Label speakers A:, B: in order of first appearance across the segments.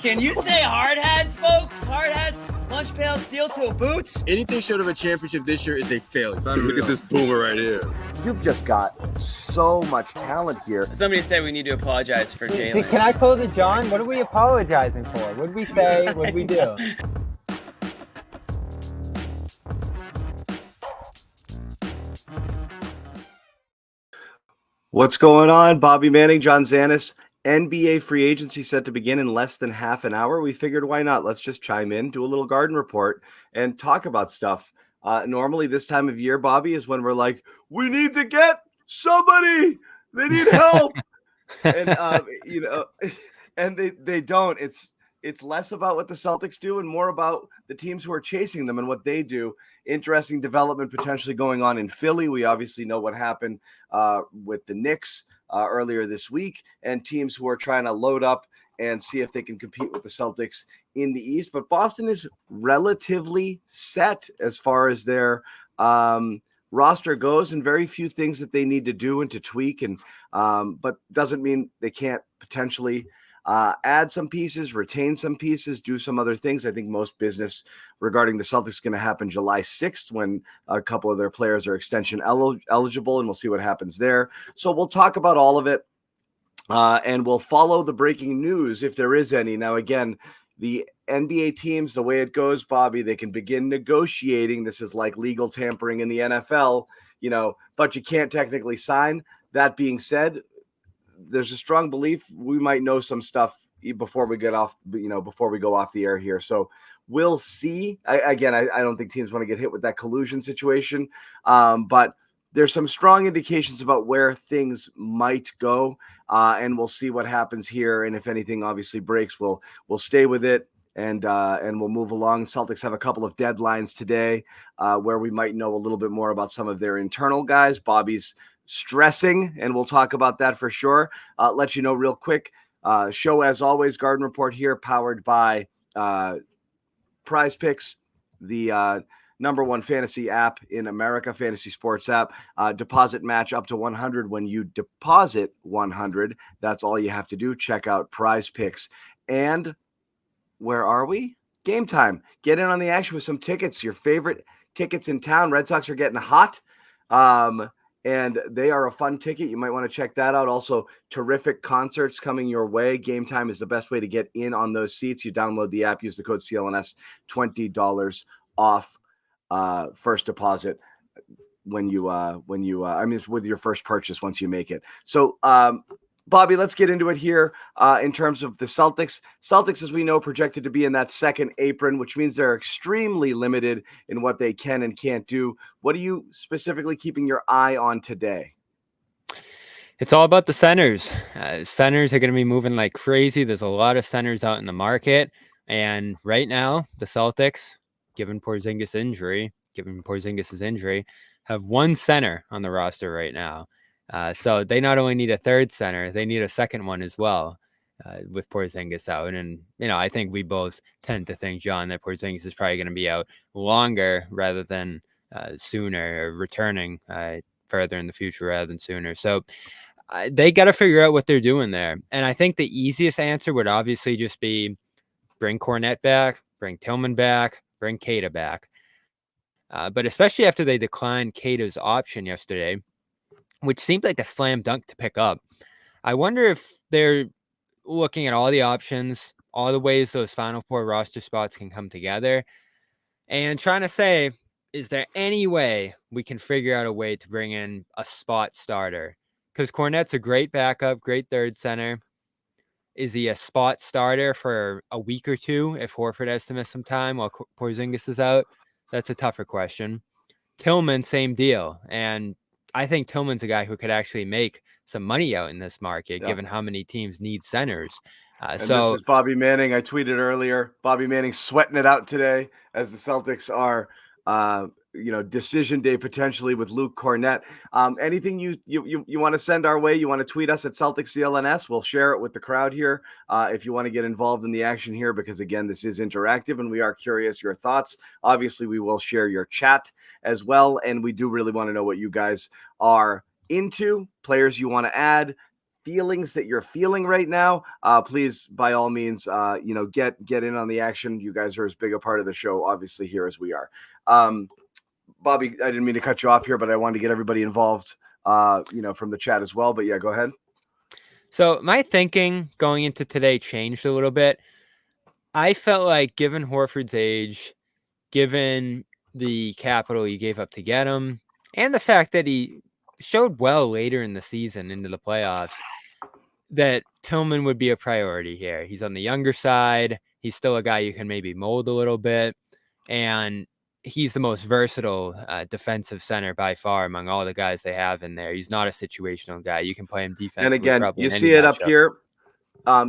A: Can you say hard hats, folks? Hard hats, lunch pail, steel toe boots?
B: Anything short of a championship this year is a failure.
C: Look at this boomer right here.
D: You've just got so much talent here.
A: Somebody said we need to apologize for Jalen.
E: Can I call it John? What are we apologizing for? What did we say? What did we do?
D: What's going on? Bobby Manning, John Zanis. NBA free agency set to begin in less than half an hour. We figured, why not? Let's just chime in, do a little garden report, and talk about stuff. Normally this time of year, Bobby, is when we're like, we need to get somebody. They need help. And, and they don't. It's less about what the Celtics do and more about the teams who are chasing them and what they do. Interesting development potentially going on in Philly. We obviously know what happened with the Knicks earlier this week, and teams who are trying to load up and see if they can compete with the Celtics in the East. But Boston is relatively set as far as their roster goes, and very few things that they need to do and to tweak. And but doesn't mean they can't potentially add some pieces, retain some pieces, do some other things. I think most business regarding the Celtics is going to happen July 6th when a couple of their players are extension eligible, and we'll see what happens there. So we'll talk about all of it, and we'll follow the breaking news if there is any. Now, again, the NBA teams, the way it goes, Bobby, they can begin negotiating. This is like legal tampering in the NFL, but you can't technically sign. That being said, there's a strong belief we might know some stuff before we get off, before we go off the air here. So we'll see. I don't think teams want to get hit with that collusion situation, but there's some strong indications about where things might go, and we'll see what happens here. And if anything obviously breaks, we'll stay with it, and we'll move along. Celtics have a couple of deadlines today where we might know a little bit more about some of their internal guys. Bobby's stressing, and we'll talk about that for sure. Let you know real quick. Show as always, Garden Report here, powered by Prize Picks, the number one fantasy app in America, fantasy sports app. Deposit match up to 100 when you deposit 100. That's all you have to do. Check out Prize Picks. And where are we? Game time. Get in on the action with some tickets. Your favorite tickets in town. Red Sox are getting hot. And they are a fun ticket. You might want to check that out. Also, terrific concerts coming your way. Game time is the best way to get in on those seats. You download the app, use the code CLNS, $20 off first deposit with your first purchase once you make it. So, Bobby, let's get into it here in terms of the Celtics. Celtics, as we know, projected to be in that second apron, which means they're extremely limited in what they can and can't do. What are you specifically keeping your eye on today?
E: It's all about the centers. Centers are going to be moving like crazy. There's a lot of centers out in the market. And right now, the Celtics, given Porzingis' injury, have one center on the roster right now. So they not only need a third center, they need a second one as well with Porzingis out. And, I think we both tend to think, John, that Porzingis is probably going to be out longer rather than sooner, or returning further in the future rather than sooner. So they got to figure out what they're doing there. And I think the easiest answer would obviously just be bring Kornet back, bring Tillman back, bring Keita back. But especially after they declined Keita's option yesterday, which seemed like a slam dunk to pick up. I wonder if they're looking at all the options, all the ways those final four roster spots can come together, and trying to say, is there any way we can figure out a way to bring in a spot starter? Because Kornet's a great backup, great third center. Is he a spot starter for a week or two if Horford has to miss some time while Porzingis is out? That's a tougher question. Tillman, same deal. And I think Tillman's a guy who could actually make some money out in this market, given how many teams need centers.
D: So this is Bobby Manning. I tweeted earlier, Bobby Manning sweating it out today as the Celtics are, decision day potentially with Luke Kornet. Anything you want to send our way, you want to tweet us at Celtics CLNS. We'll share it with the crowd here if you want to get involved in the action here, because again, this is interactive and we are curious your thoughts. Obviously, we will share your chat as well, and we do really want to know what you guys are into, players you want to add, feelings that you're feeling right now, please, by all means, get in on the action. You guys are as big a part of the show, obviously, here as we are. Bobby, I didn't mean to cut you off here, but I wanted to get everybody involved, from the chat as well. But yeah, go ahead.
E: So my thinking going into today changed a little bit. I felt like, given Horford's age, given the capital you gave up to get him, and the fact that he showed well later in the season into the playoffs, that Tillman would be a priority here. He's on the younger side. He's still a guy you can maybe mold a little bit. And he's the most versatile defensive center by far among all the guys they have in there. He's not a situational guy. You can play him defensively.
D: And again,
E: probably
D: you see it up here.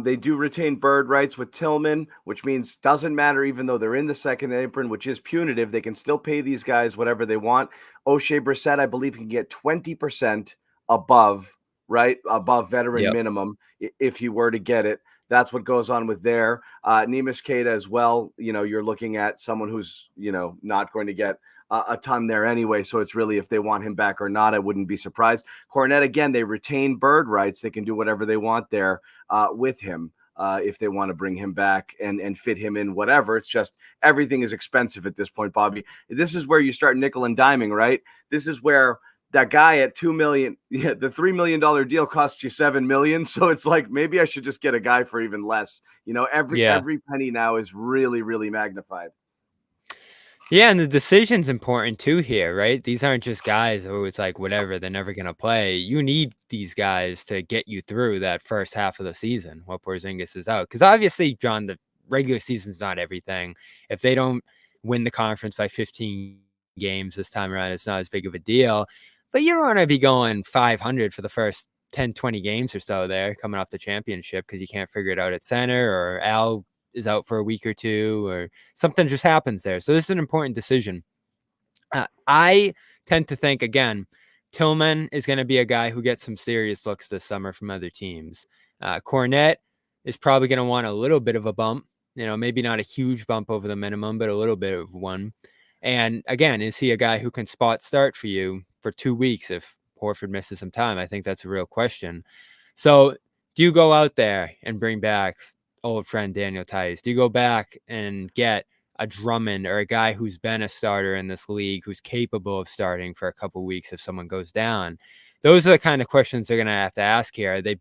D: They do retain bird rights with Tillman, which means doesn't matter, even though they're in the second apron, which is punitive. They can still pay these guys whatever they want. O'Shea Brissett, I believe, can get 20% above veteran minimum if you were to get it. That's what goes on with there. Neemish Queta as well. You're looking at someone who's, not going to get a ton there anyway. So it's really if they want him back or not. I wouldn't be surprised. Kornet, again, they retain bird rights. They can do whatever they want there with him if they want to bring him back and fit him in, whatever. It's just everything is expensive at this point, Bobby. This is where you start nickel and diming, right? This is where that guy at $2 million, the $3 million deal costs you $7 million. So it's like, maybe I should just get a guy for even less. Every penny now is really, really magnified.
E: Yeah, and the decision's important too here, right? These aren't just guys who it's like, whatever, they're never going to play. You need these guys to get you through that first half of the season while Porzingis is out. Because obviously, John, the regular season's not everything. If they don't win the conference by 15 games this time around, it's not as big of a deal. But you don't want to be going 500 for the first 10, 20 games or so there coming off the championship because you can't figure it out at center, or Al is out for a week or two, or something just happens there. So this is an important decision. I tend to think, again, Tillman is going to be a guy who gets some serious looks this summer from other teams. Kornet is probably going to want a little bit of a bump, maybe not a huge bump over the minimum, but a little bit of one. And again, is he a guy who can spot start for you for 2 weeks if Horford misses some time? I think that's a real question. So do you go out there and bring back old friend Daniel Tice? Do you go back and get a Drummond or a guy who's been a starter in this league, who's capable of starting for a couple weeks if someone goes down? Those are the kind of questions they're going to have to ask here. Are they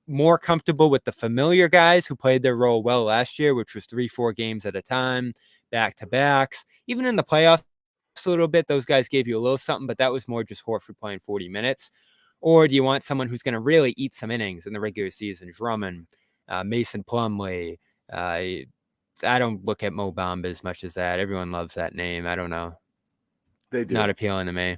E: more comfortable with the familiar guys who played their role well last year, which was 3-4 games at a time, back-to-backs? Even in the playoffs a little bit, those guys gave you a little something, but that was more just Horford playing 40 minutes. Or do you want someone who's going to really eat some innings in the regular season? Drummond, Mason Plumlee. I don't look at Mo Bamba as much as that. Everyone loves that name. I don't know.
D: They do.
E: Not appealing to me.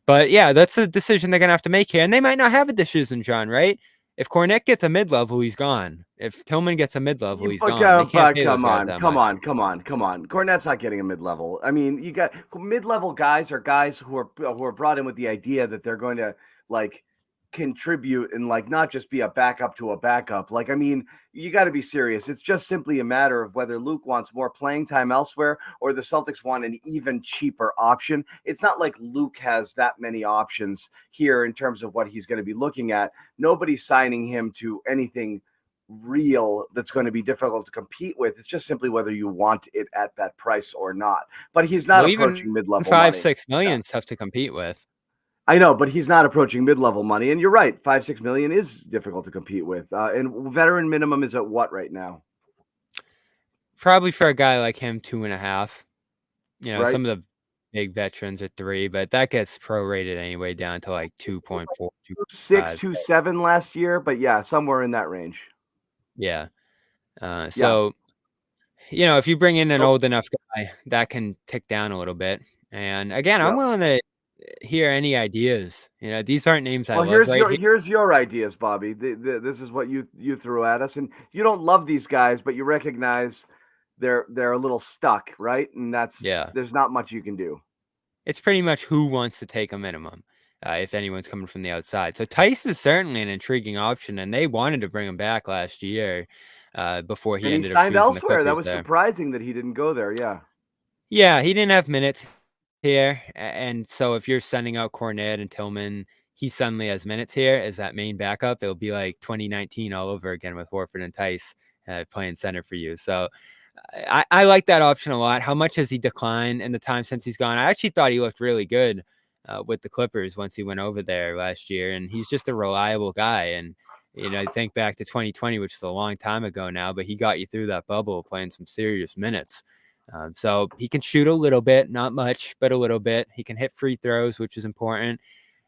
E: But yeah, that's a decision they're going to have to make here. And they might not have a decision, John, right? If Kornet gets a mid-level, he's gone. If Tillman gets a mid-level, he's gone.
D: Come on. Kornet's not getting a mid-level. I mean, you got mid-level guys are guys who are brought in with the idea that they're going to contribute and not just be a backup to a backup. I mean, you got to be serious. It's just simply a matter of whether Luke wants more playing time elsewhere or the Celtics want an even cheaper option. It's not like Luke has that many options here in terms of what he's going to be looking at. Nobody's signing him to anything real that's going to be difficult to compete with. It's just simply whether you want it at that price or not. But he's not approaching mid-level.
E: 5-6 million is tough to compete with.
D: I know, but he's not approaching mid-level money. And you're right, 5-6 million is difficult to compete with. And veteran minimum is at what right now?
E: Probably for a guy like him, 2.5.
D: Right.
E: Some of the big veterans are 3, but that gets prorated anyway down to 2.4,
D: 2.6, 2.7 last year. But yeah, somewhere in that range.
E: Yeah. So, if you bring in an old enough guy, that can tick down a little bit. And again, I'm willing to hear any ideas. These aren't names I love.
D: Here's your ideas, Bobby. This is what you threw at us, and you don't love these guys, but you recognize they're a little stuck, right? And there's not much you can do.
E: It's pretty much who wants to take a minimum, if anyone's coming from the outside. So Tice is certainly an intriguing option, and they wanted to bring him back last year before he ended up
D: signed elsewhere.
E: That
D: was surprising that he didn't go there.
E: Yeah, he didn't have minutes here, and so if you're sending out Kornet and Tillman, he suddenly has minutes here as that main backup, it'll be like 2019 all over again with Horford and Tice playing center for you. So I like that option a lot. How much has he declined in the time since he's gone? I actually thought he looked really good with the Clippers once he went over there last year, and he's just a reliable guy. And think back to 2020, which is a long time ago now, but he got you through that bubble playing some serious minutes. So he can shoot a little bit, not much, but a little bit. He can hit free throws, which is important,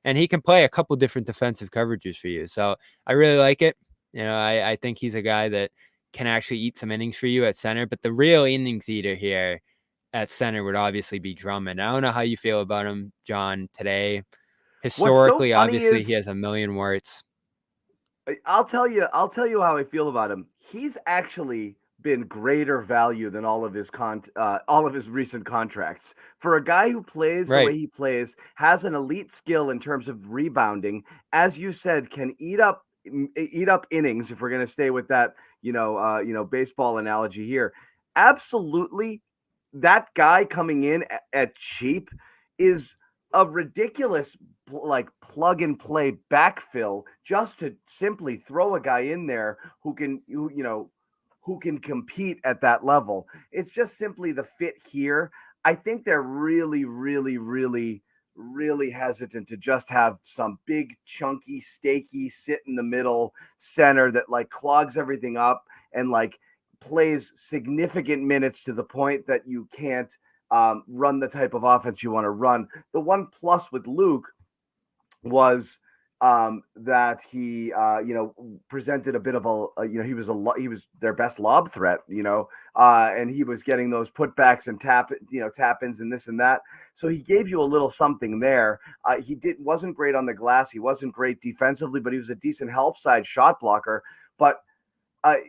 E: and he can play a couple different defensive coverages for you. So I really like it. I think he's a guy that can actually eat some innings for you at center, but the real innings eater here at center would obviously be Drummond. I don't know how you feel about him, John, today.
D: What's so
E: Historically,
D: funny
E: obviously,
D: is
E: he has a million warts.
D: I'll tell you how I feel about him. He's actually been greater value than all of his recent contracts. For a guy who plays the way
E: Right.
D: he plays, has an elite skill in terms of rebounding, as you said, can eat up innings, if we're going to stay with that, baseball analogy here. Absolutely, that guy coming in at cheap is a ridiculous plug and play backfill just to simply throw a guy in there who can compete at that level. It's just simply the fit here. I think they're really, really, really, really hesitant to just have some big, chunky, steaky, sit in the middle center that clogs everything up and plays significant minutes to the point that you can't run the type of offense you want to run. The one plus with Luke was that he presented a bit of he was their best lob threat, and he was getting those putbacks and tap-ins and this and that. So he gave you a little something there. He wasn't great on the glass. He wasn't great defensively, but he was a decent help side shot blocker. But I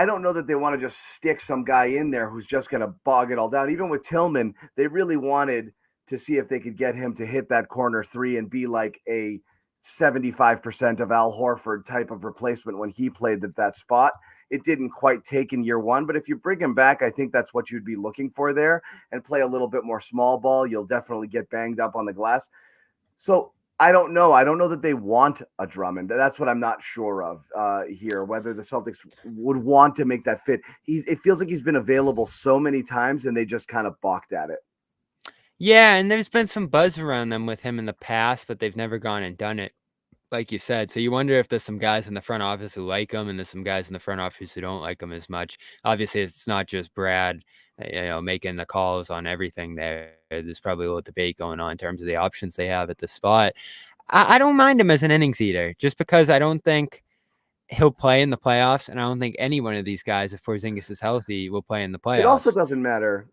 D: don't know that they want to just stick some guy in there who's just going to bog it all down. Even with Tillman, they really wanted to see if they could get him to hit that corner three and be like a 75% of Al Horford type of replacement when he played at that spot. It didn't quite take in year one, but if you bring him back, I think that's what you'd be looking for there and play a little bit more small ball. You'll definitely get banged up on the glass. So I don't know. I don't know that they want a Drummond. That's what I'm not sure of here, whether the Celtics would want to make that fit. It feels like he's been available so many times and they just kind of balked at it.
E: Yeah, and there's been some buzz around them with him in the past, but they've never gone and done it, like you said. So you wonder if there's some guys in the front office who like him and there's some guys in the front office who don't like him as much. Obviously, it's not just Brad, making the calls on everything there. There's probably a little debate going on in terms of the options they have at the spot. I don't mind him as an innings eater just because I don't think he'll play in the playoffs, and I don't think any one of these guys, if Porzingis is healthy, will play in the playoffs.
D: It also doesn't matter.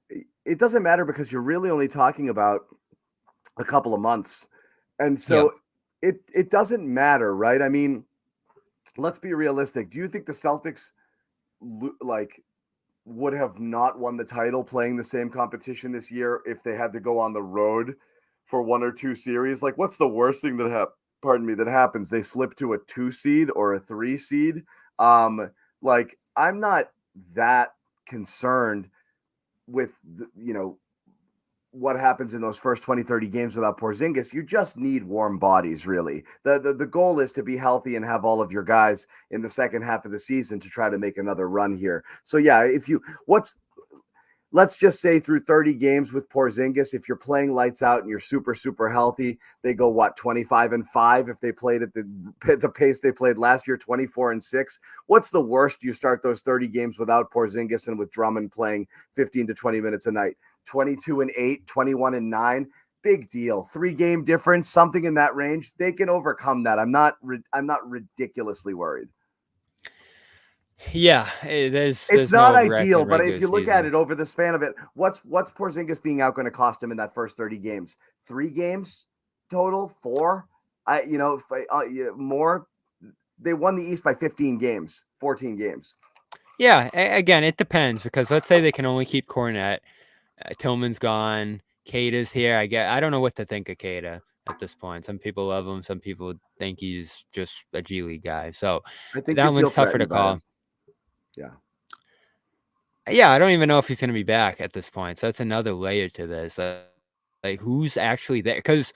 D: It doesn't matter because you're really only talking about a couple of months. And so it doesn't matter, right? I mean, let's be realistic. Do you think the Celtics would have not won the title playing the same competition this year if they had to go on the road for one or two series? What's the worst thing that happens? They slip to a 2 seed or a 3 seed. I'm not that concerned with what happens in those first 20, 30 games without Porzingis. You just need warm bodies, really. The goal is to be healthy and have all of your guys in the second half of the season to try to make another run here. So yeah, let's just say through 30 games with Porzingis, if you're playing lights out and you're super, super healthy, they go 25-5 if they played at the pace they played last year, 24-6. What's the worst? You start those 30 games without Porzingis and with Drummond playing 15 to 20 minutes a night. 22-8, 21-9, big deal. 3-game difference, something in that range. They can overcome that. I'm not ridiculously worried.
E: Yeah,
D: it's not
E: no
D: ideal, but if you look
E: season.
D: at it over the span of it, what's Porzingis being out going to cost him in that first 30 games? 3 games total? 4? More. They won the East by 15 games, 14 games.
E: Yeah, again, it depends because let's say they can only keep Kornet. Tillman's gone. Kata's here. I don't know what to think of Kata at this point. Some people love him. Some people think he's just a G League guy. So
D: I think
E: that one's tougher to call. Yeah, I don't even know if he's going to be back at this point. So that's another layer to this. Who's actually there? Because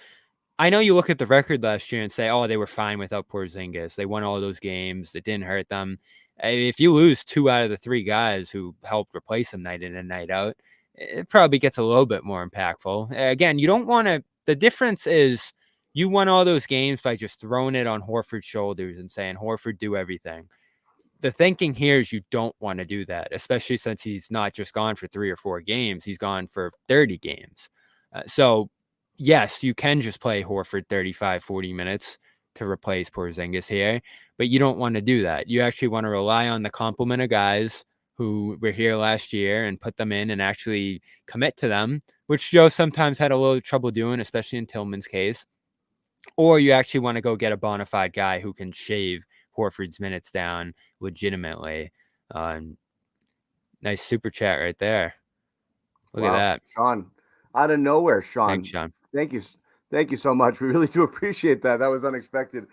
E: I know you look at the record last year and say, oh, they were fine without Porzingis. They won all those games. It didn't hurt them. If you lose 2 out of the 3 guys who helped replace him night in and night out, it probably gets a little bit more impactful. Again, you don't want to. The difference is you won all those games by just throwing it on Horford's shoulders and saying, Horford, do everything. The thinking here is you don't want to do that, especially since he's not just gone for 3 or 4 games. He's gone for 30 games. So, yes, you can just play Horford 35, 40 minutes to replace Porzingis here, but you don't want to do that. You actually want to rely on the complement of guys who were here last year and put them in and actually commit to them, which Joe sometimes had a little trouble doing, especially in Tillman's case. Or you actually want to go get a bona fide guy who can shave Horford's minutes down legitimately. Nice super chat right there. Look at that.
D: Sean, out of nowhere, Sean.
E: Thanks, Sean.
D: Thank you. Thank you so much. We really do appreciate that. That was unexpected.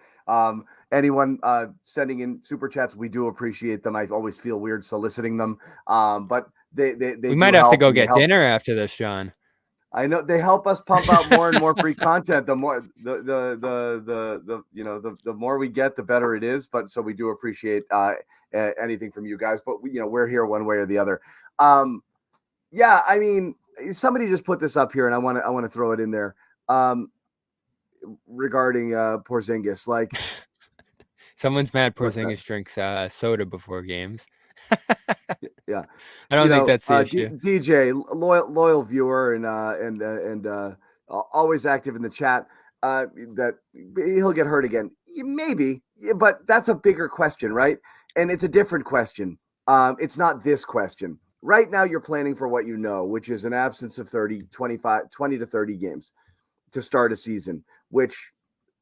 D: Anyone sending in super chats, we do appreciate them. I always feel weird soliciting them. But they
E: we might have to go get dinner after this, Sean.
D: I know they help us pump out more and more free content. The more the more we get, the better it is. But so we do appreciate anything from you guys. But we're here one way or the other. Yeah, I mean, somebody just put this up here, and I want to throw it in there regarding Porzingis. Like,
E: someone's mad Porzingis drinks soda before games.
D: Yeah,
E: I don't think that's the issue.
D: DJ, loyal viewer, and always active in the chat. That he'll get hurt again, maybe, but that's a bigger question, right? And it's a different question. It's not this question. Right now, you're planning for what you know, which is an absence of 20 to 30 games to start a season, which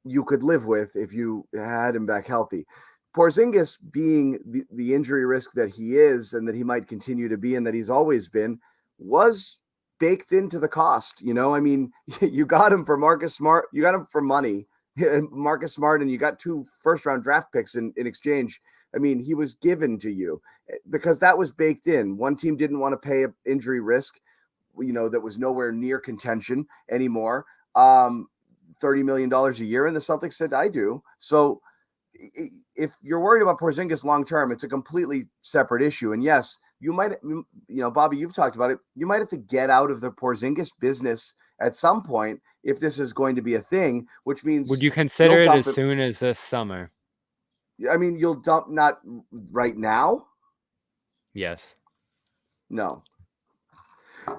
D: you could live with if you had him back healthy. Porzingis, being the injury risk that he is and that he might continue to be and that he's always been, was baked into the cost. I mean, you got him for Marcus Smart. You got him for money, Marcus Smart, and you got 2 first-round draft picks in exchange. I mean, he was given to you because that was baked in. One team didn't want to pay an injury risk, that was nowhere near contention anymore. $30 million a year, and the Celtics said, I do. So if you're worried about Porzingis long-term, it's a completely separate issue. And yes, you might, Bobby, you've talked about it. You might have to get out of the Porzingis business at some point if this is going to be a thing, which means.
E: Would you consider it as soon as this summer?
D: I mean, you'll dump, not right now.
E: Yes.
D: No.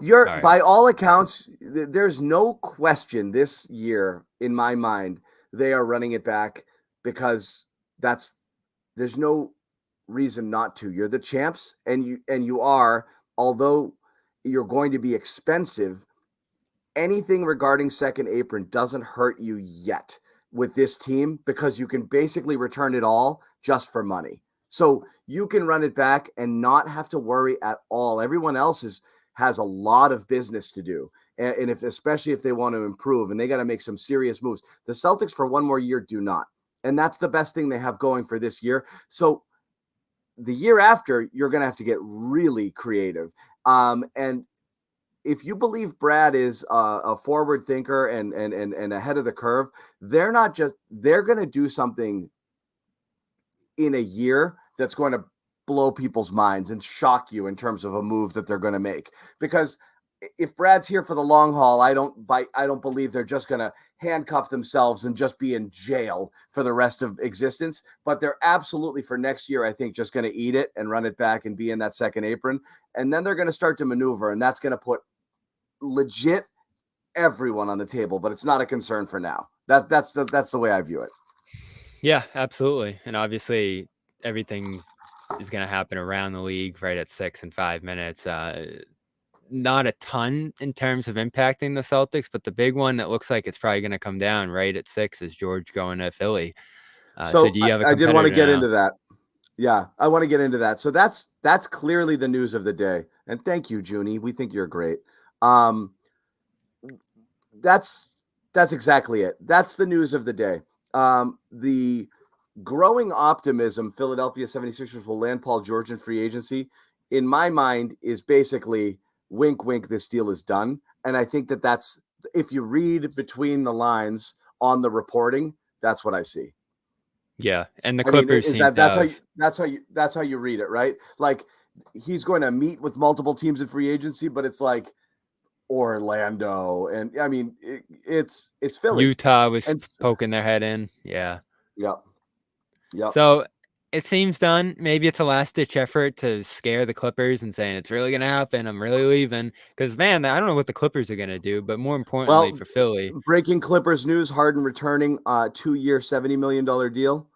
D: Right. By all accounts, there's no question this year in my mind, they are running it back because there's no reason not to. You're the champs, and you are, although you're going to be expensive, anything regarding second apron doesn't hurt you yet with this team because you can basically return it all just for money. So you can run it back and not have to worry at all. Everyone else has a lot of business to do. And especially if they want to improve, and they got to make some serious moves. The Celtics for one more year do not. And that's the best thing they have going for this year. So the year after, you're going to have to get really creative. And if you believe Brad is a forward thinker and ahead of the curve, they're going to do something in a year that's going to blow people's minds and shock you in terms of a move that they're going to make. Because if Brad's here for the long haul, I don't believe they're just going to handcuff themselves and just be in jail for the rest of existence. But they're absolutely, for next year, I think, just going to eat it and run it back and be in that second apron. And then they're going to start to maneuver, and that's going to put legit everyone on the table. But it's not a concern for now. That's the way I view it.
E: Yeah, absolutely. And obviously, everything is going to happen around the league right at 6 and 5 minutes. Not a ton in terms of impacting the Celtics, but the big one that looks like it's probably going to come down right at 6 is George going to Philly. So do you have a competitor?
D: I did want to get
E: now?
D: into that. Yeah, I want to get into that. So that's clearly the news of the day. And thank you, Junie. We think you're great. That's exactly it. That's the news of the day. The growing optimism Philadelphia 76ers will land Paul George in free agency, in my mind, is basically wink, wink, this deal is done. And I think that's, if you read between the lines on the reporting, that's what I see.
E: Yeah, and the
D: I mean,
E: Clippers
D: is
E: seem
D: that
E: to
D: that's how you read it, right? Like he's going to meet with multiple teams in free agency, but it's like Orlando, and I mean, it's Philly,
E: Utah was
D: and
E: poking their head in. Yeah.
D: yep, yep.
E: So it seems done. Maybe it's a last-ditch effort to scare the Clippers and saying it's really going to happen. I'm really leaving. Because, man, I don't know what the Clippers are going to do, but more importantly
D: Well,
E: for Philly.
D: breaking Clippers news: Harden returning, 2-year, $70 million deal.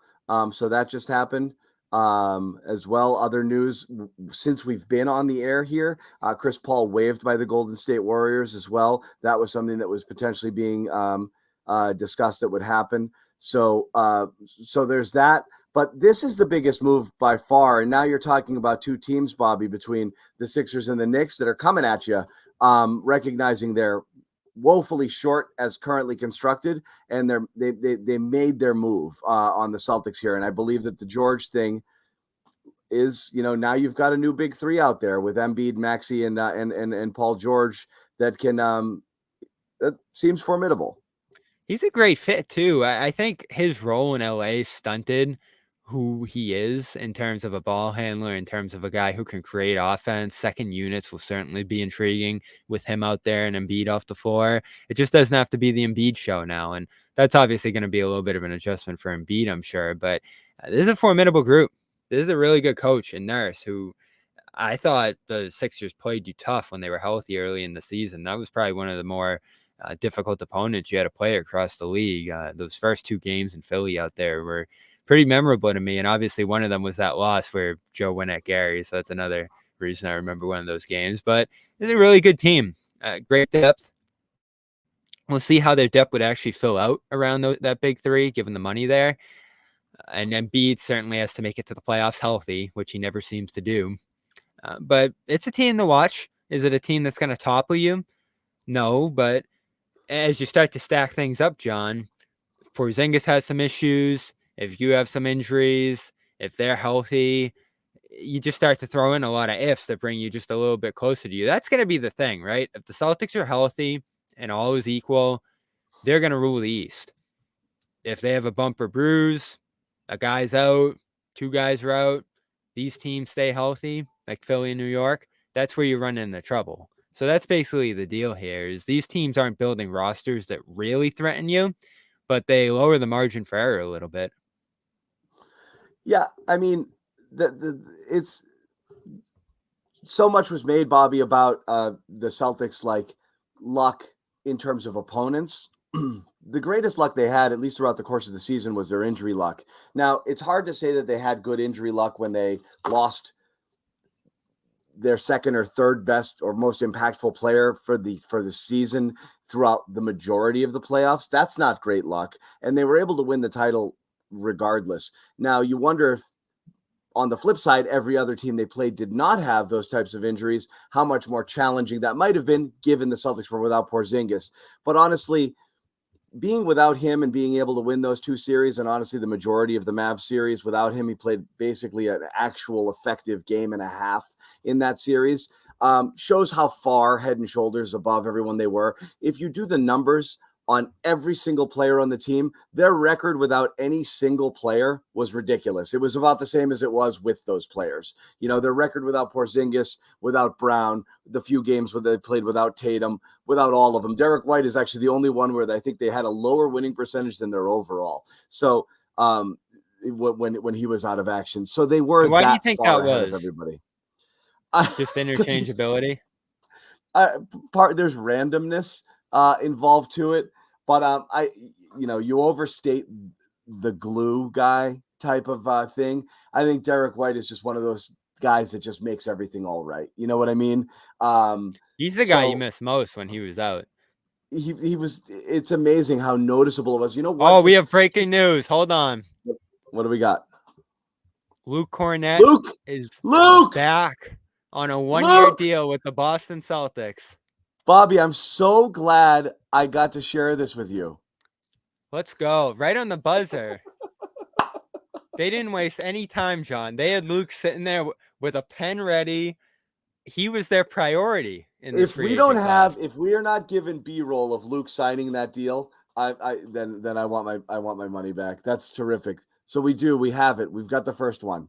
D: So that just happened. As well, other news since we've been on the air here, Chris Paul waived by the Golden State Warriors as well. That was something that was potentially being discussed that would happen. So there's that. But this is the biggest move by far. And now you're talking about two teams, Bobby, between the Sixers and the Knicks that are coming at you, recognizing they're woefully short as currently constructed, and they made their move on the Celtics here. And I believe that the George thing is, now you've got a new big three out there with Embiid, Maxey, and Paul George that can that seems formidable.
E: He's a great fit, too. I think his role in LA stunted who he is in terms of a ball handler, in terms of a guy who can create offense. Second units will certainly be intriguing with him out there and Embiid off the floor. It just doesn't have to be the Embiid show now. And that's obviously going to be a little bit of an adjustment for Embiid, I'm sure. But this is a formidable group. This is a really good coach and Nurse who I thought the Sixers played you tough when they were healthy early in the season. That was probably one of the more difficult opponents you had to play across the league. Those first two games in Philly out there were pretty memorable to me. And obviously one of them was that loss where Joe went at Gary. So that's another reason I remember one of those games. But it's a really good team. Great depth. We'll see how their depth would actually fill out around that big three, given the money there. And Embiid certainly has to make it to the playoffs healthy, which he never seems to do. But it's a team to watch. Is it a team that's going to topple you? No, but as you start to stack things up, John, if Porzingis has some issues, if you have some injuries, if they're healthy, you just start to throw in a lot of ifs that bring you just a little bit closer to you. That's going to be the thing, right? If the Celtics are healthy and all is equal, they're going to rule the East. If they have a bump or bruise, a guy's out, two guys are out, these teams stay healthy, like Philly and New York, that's where you run into trouble. So that's basically the deal here is these teams aren't building rosters that really threaten you, but they lower the margin for error a little bit.
D: Yeah, I mean, it's so much was made, Bobby, about the Celtics like luck in terms of opponents. The greatest luck they had, at least throughout the course of the season, was their injury luck. Now, it's hard to say that they had good injury luck when they lost their second or third best or most impactful player for the season throughout the majority of the playoffs. That's not great luck. And they were able to win the title regardless. Now, you wonder if on the flip side, every other team they played did not have those types of injuries, how much more challenging that might have been given the Celtics were without Porzingis. But honestly, being without him and being able to win those two series, and honestly, the majority of the Mavs series without him, he played basically an actual effective game and a half in that series, shows how far head and shoulders above everyone they were. If you do the numbers on every single player on the team, their record without any single player was ridiculous. It was about the same as it was with those players. Their record without Porzingis, without Brown, the few games where they played without Tatum, without all of them. Derek White is actually the only one where I think they had a lower winning percentage than their overall. So when he was out of action. So they were
E: Why do you
D: that
E: think
D: far
E: that
D: ahead of
E: was?
D: everybody.
E: Just interchangeability?
D: There's randomness involved to it. But you overstate the glue guy type of thing. I think Derek White is just one of those guys that just makes everything all right. You know what I mean?
E: He's the guy you miss most when he was out.
D: He was. It's amazing how noticeable it was. You know what?
E: Oh, we have breaking news. Hold on.
D: What do we got?
E: Luke Kornet is back on a one-year deal with the Boston Celtics.
D: Bobby, I'm so glad I got to share this with you.
E: Let's go. Right on the buzzer. They didn't waste any time, John. They had Luke sitting there with a pen ready. He was their priority in this
D: If we are not given B-roll of Luke signing that deal, Then I want my money back. That's terrific. So we have it. We've got the first one.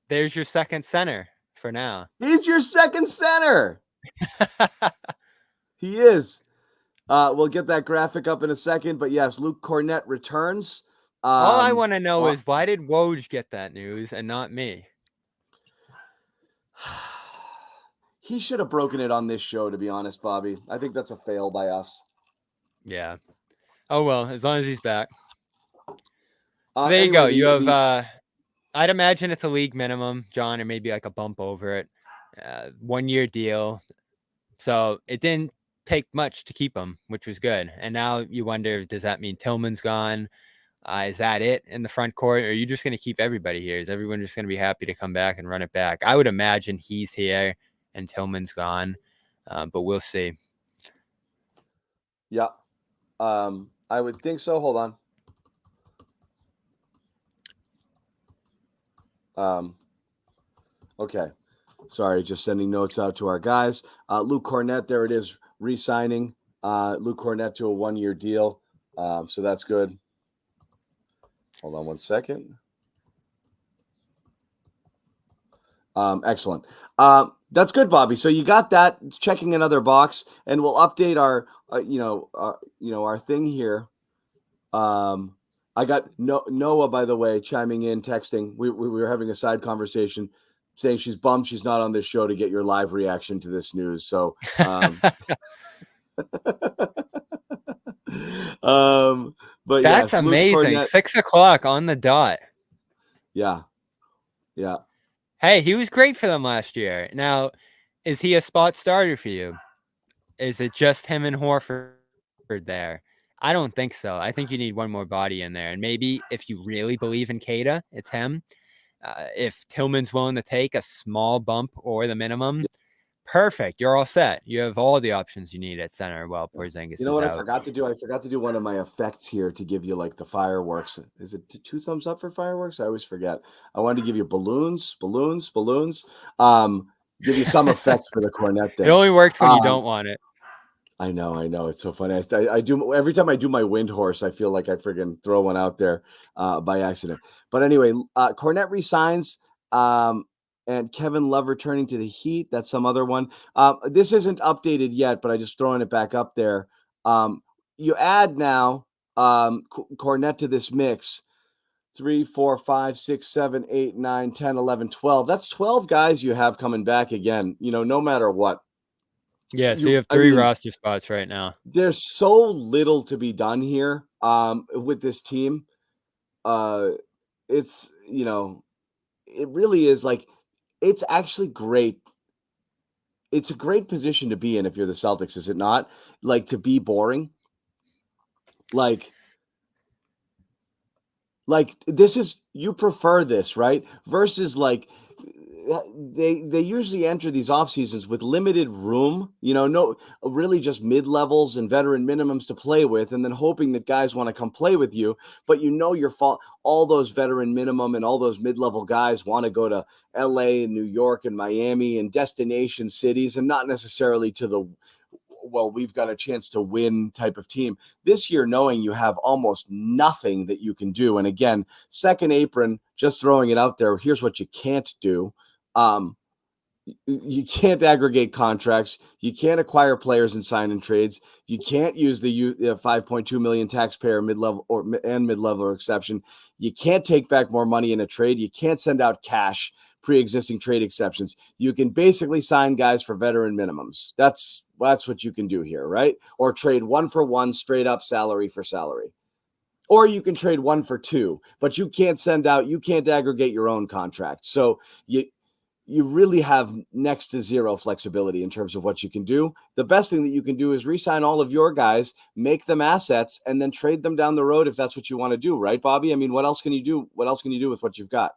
E: There's your second center for now.
D: He's your second center. He is. We'll get that graphic up in a second, but yes, Luke Kornet returns.
E: All I want to know is why did Woj get that news and not me?
D: He should have broken it on this show, to be honest, Bobby. I think that's a fail by us.
E: Yeah. Oh, well, as long as he's back. So there you go. You have, I'd imagine it's a league minimum, John, or maybe like a bump over it. 1 year deal. So it didn't take much to keep him, which was good. And now you wonder, does that mean Tillman's gone? Is that it in the front court? Or are you just going to keep everybody here? Is everyone just going to be happy to come back and run it back? I would imagine he's here and Tillman's gone, but we'll see.
D: Yeah, I would think so. Hold on. Okay. Sorry, just sending notes out to our guys. Luke Kornet, there it is, re-signing Luke Kornet to a 1 year deal. So that's good. Hold on 1 second. Excellent. That's good, Bobby. So you got that. It's checking another box, and we'll update our our thing here. I got Noah, by the way, chiming in, texting. We were having a side conversation, saying she's bummed she's not on this show to get your live reaction to this news. So, but
E: that's
D: yes,
E: amazing.
D: Kornet,
E: 6 o'clock on the dot.
D: Yeah.
E: Hey, he was great for them last year. Now, is he a spot starter for you? Is it just him and Horford there? I don't think so. I think you need one more body in there. And maybe if you really believe in Kada, it's him. If Tillman's willing to take a small bump or the minimum, perfect. You're all set. You have all the options you need at center while Porzingis
D: You know what
E: is out.
D: I forgot to do? I forgot to do one of my effects here to give you like the fireworks. Is it 2 thumbs up for fireworks? I always forget. I wanted to give you balloons. Give you some effects for the Kornet thing.
E: It only works when you don't want it.
D: I know. It's so funny. I do every time I do my wind horse, I feel like I friggin' throw one out there by accident. But anyway, Kornet resigns. And Kevin Love returning to the Heat. That's some other one. This isn't updated yet, but I just throwing it back up there. You add now Kornet to this mix. 3, 4, 5, 6, 7, 8, 9, 10, 11, 12. That's 12 guys you have coming back again, no matter what.
E: Yeah, so you have 3 roster spots right now.
D: There's so little to be done here with this team. It's, it really is like, it's actually great. It's a great position to be in if you're the Celtics, is it not? Like, to be boring. Like this is, you prefer this, right? Versus like they usually enter these off seasons with limited room, no, really just mid-levels and veteran minimums to play with, and then hoping that guys want to come play with you. But your fault, all those veteran minimum and all those mid-level guys want to go to LA and New York and Miami and destination cities, and not necessarily to the, well, we've got a chance to win type of team. This year, knowing you have almost nothing that you can do. And again, second apron, just throwing it out there. Here's what you can't do. You can't aggregate contracts. You can't acquire players and sign in trades. You can't use the 5.2 million taxpayer mid-level exception. You can't take back more money in a trade. You can't send out cash, pre-existing trade exceptions. You can basically sign guys for veteran minimums. That's what you can do here, right? Or trade 1-for-1 straight up salary for salary. Or you can trade 1-for-2, but you can't aggregate your own contract. So you really have next to zero flexibility in terms of what you can do. The best thing that you can do is re-sign all of your guys, make them assets, and then trade them down the road if that's what you want to do, right, Bobby? I mean, what else can you do? What else can you do with what you've got?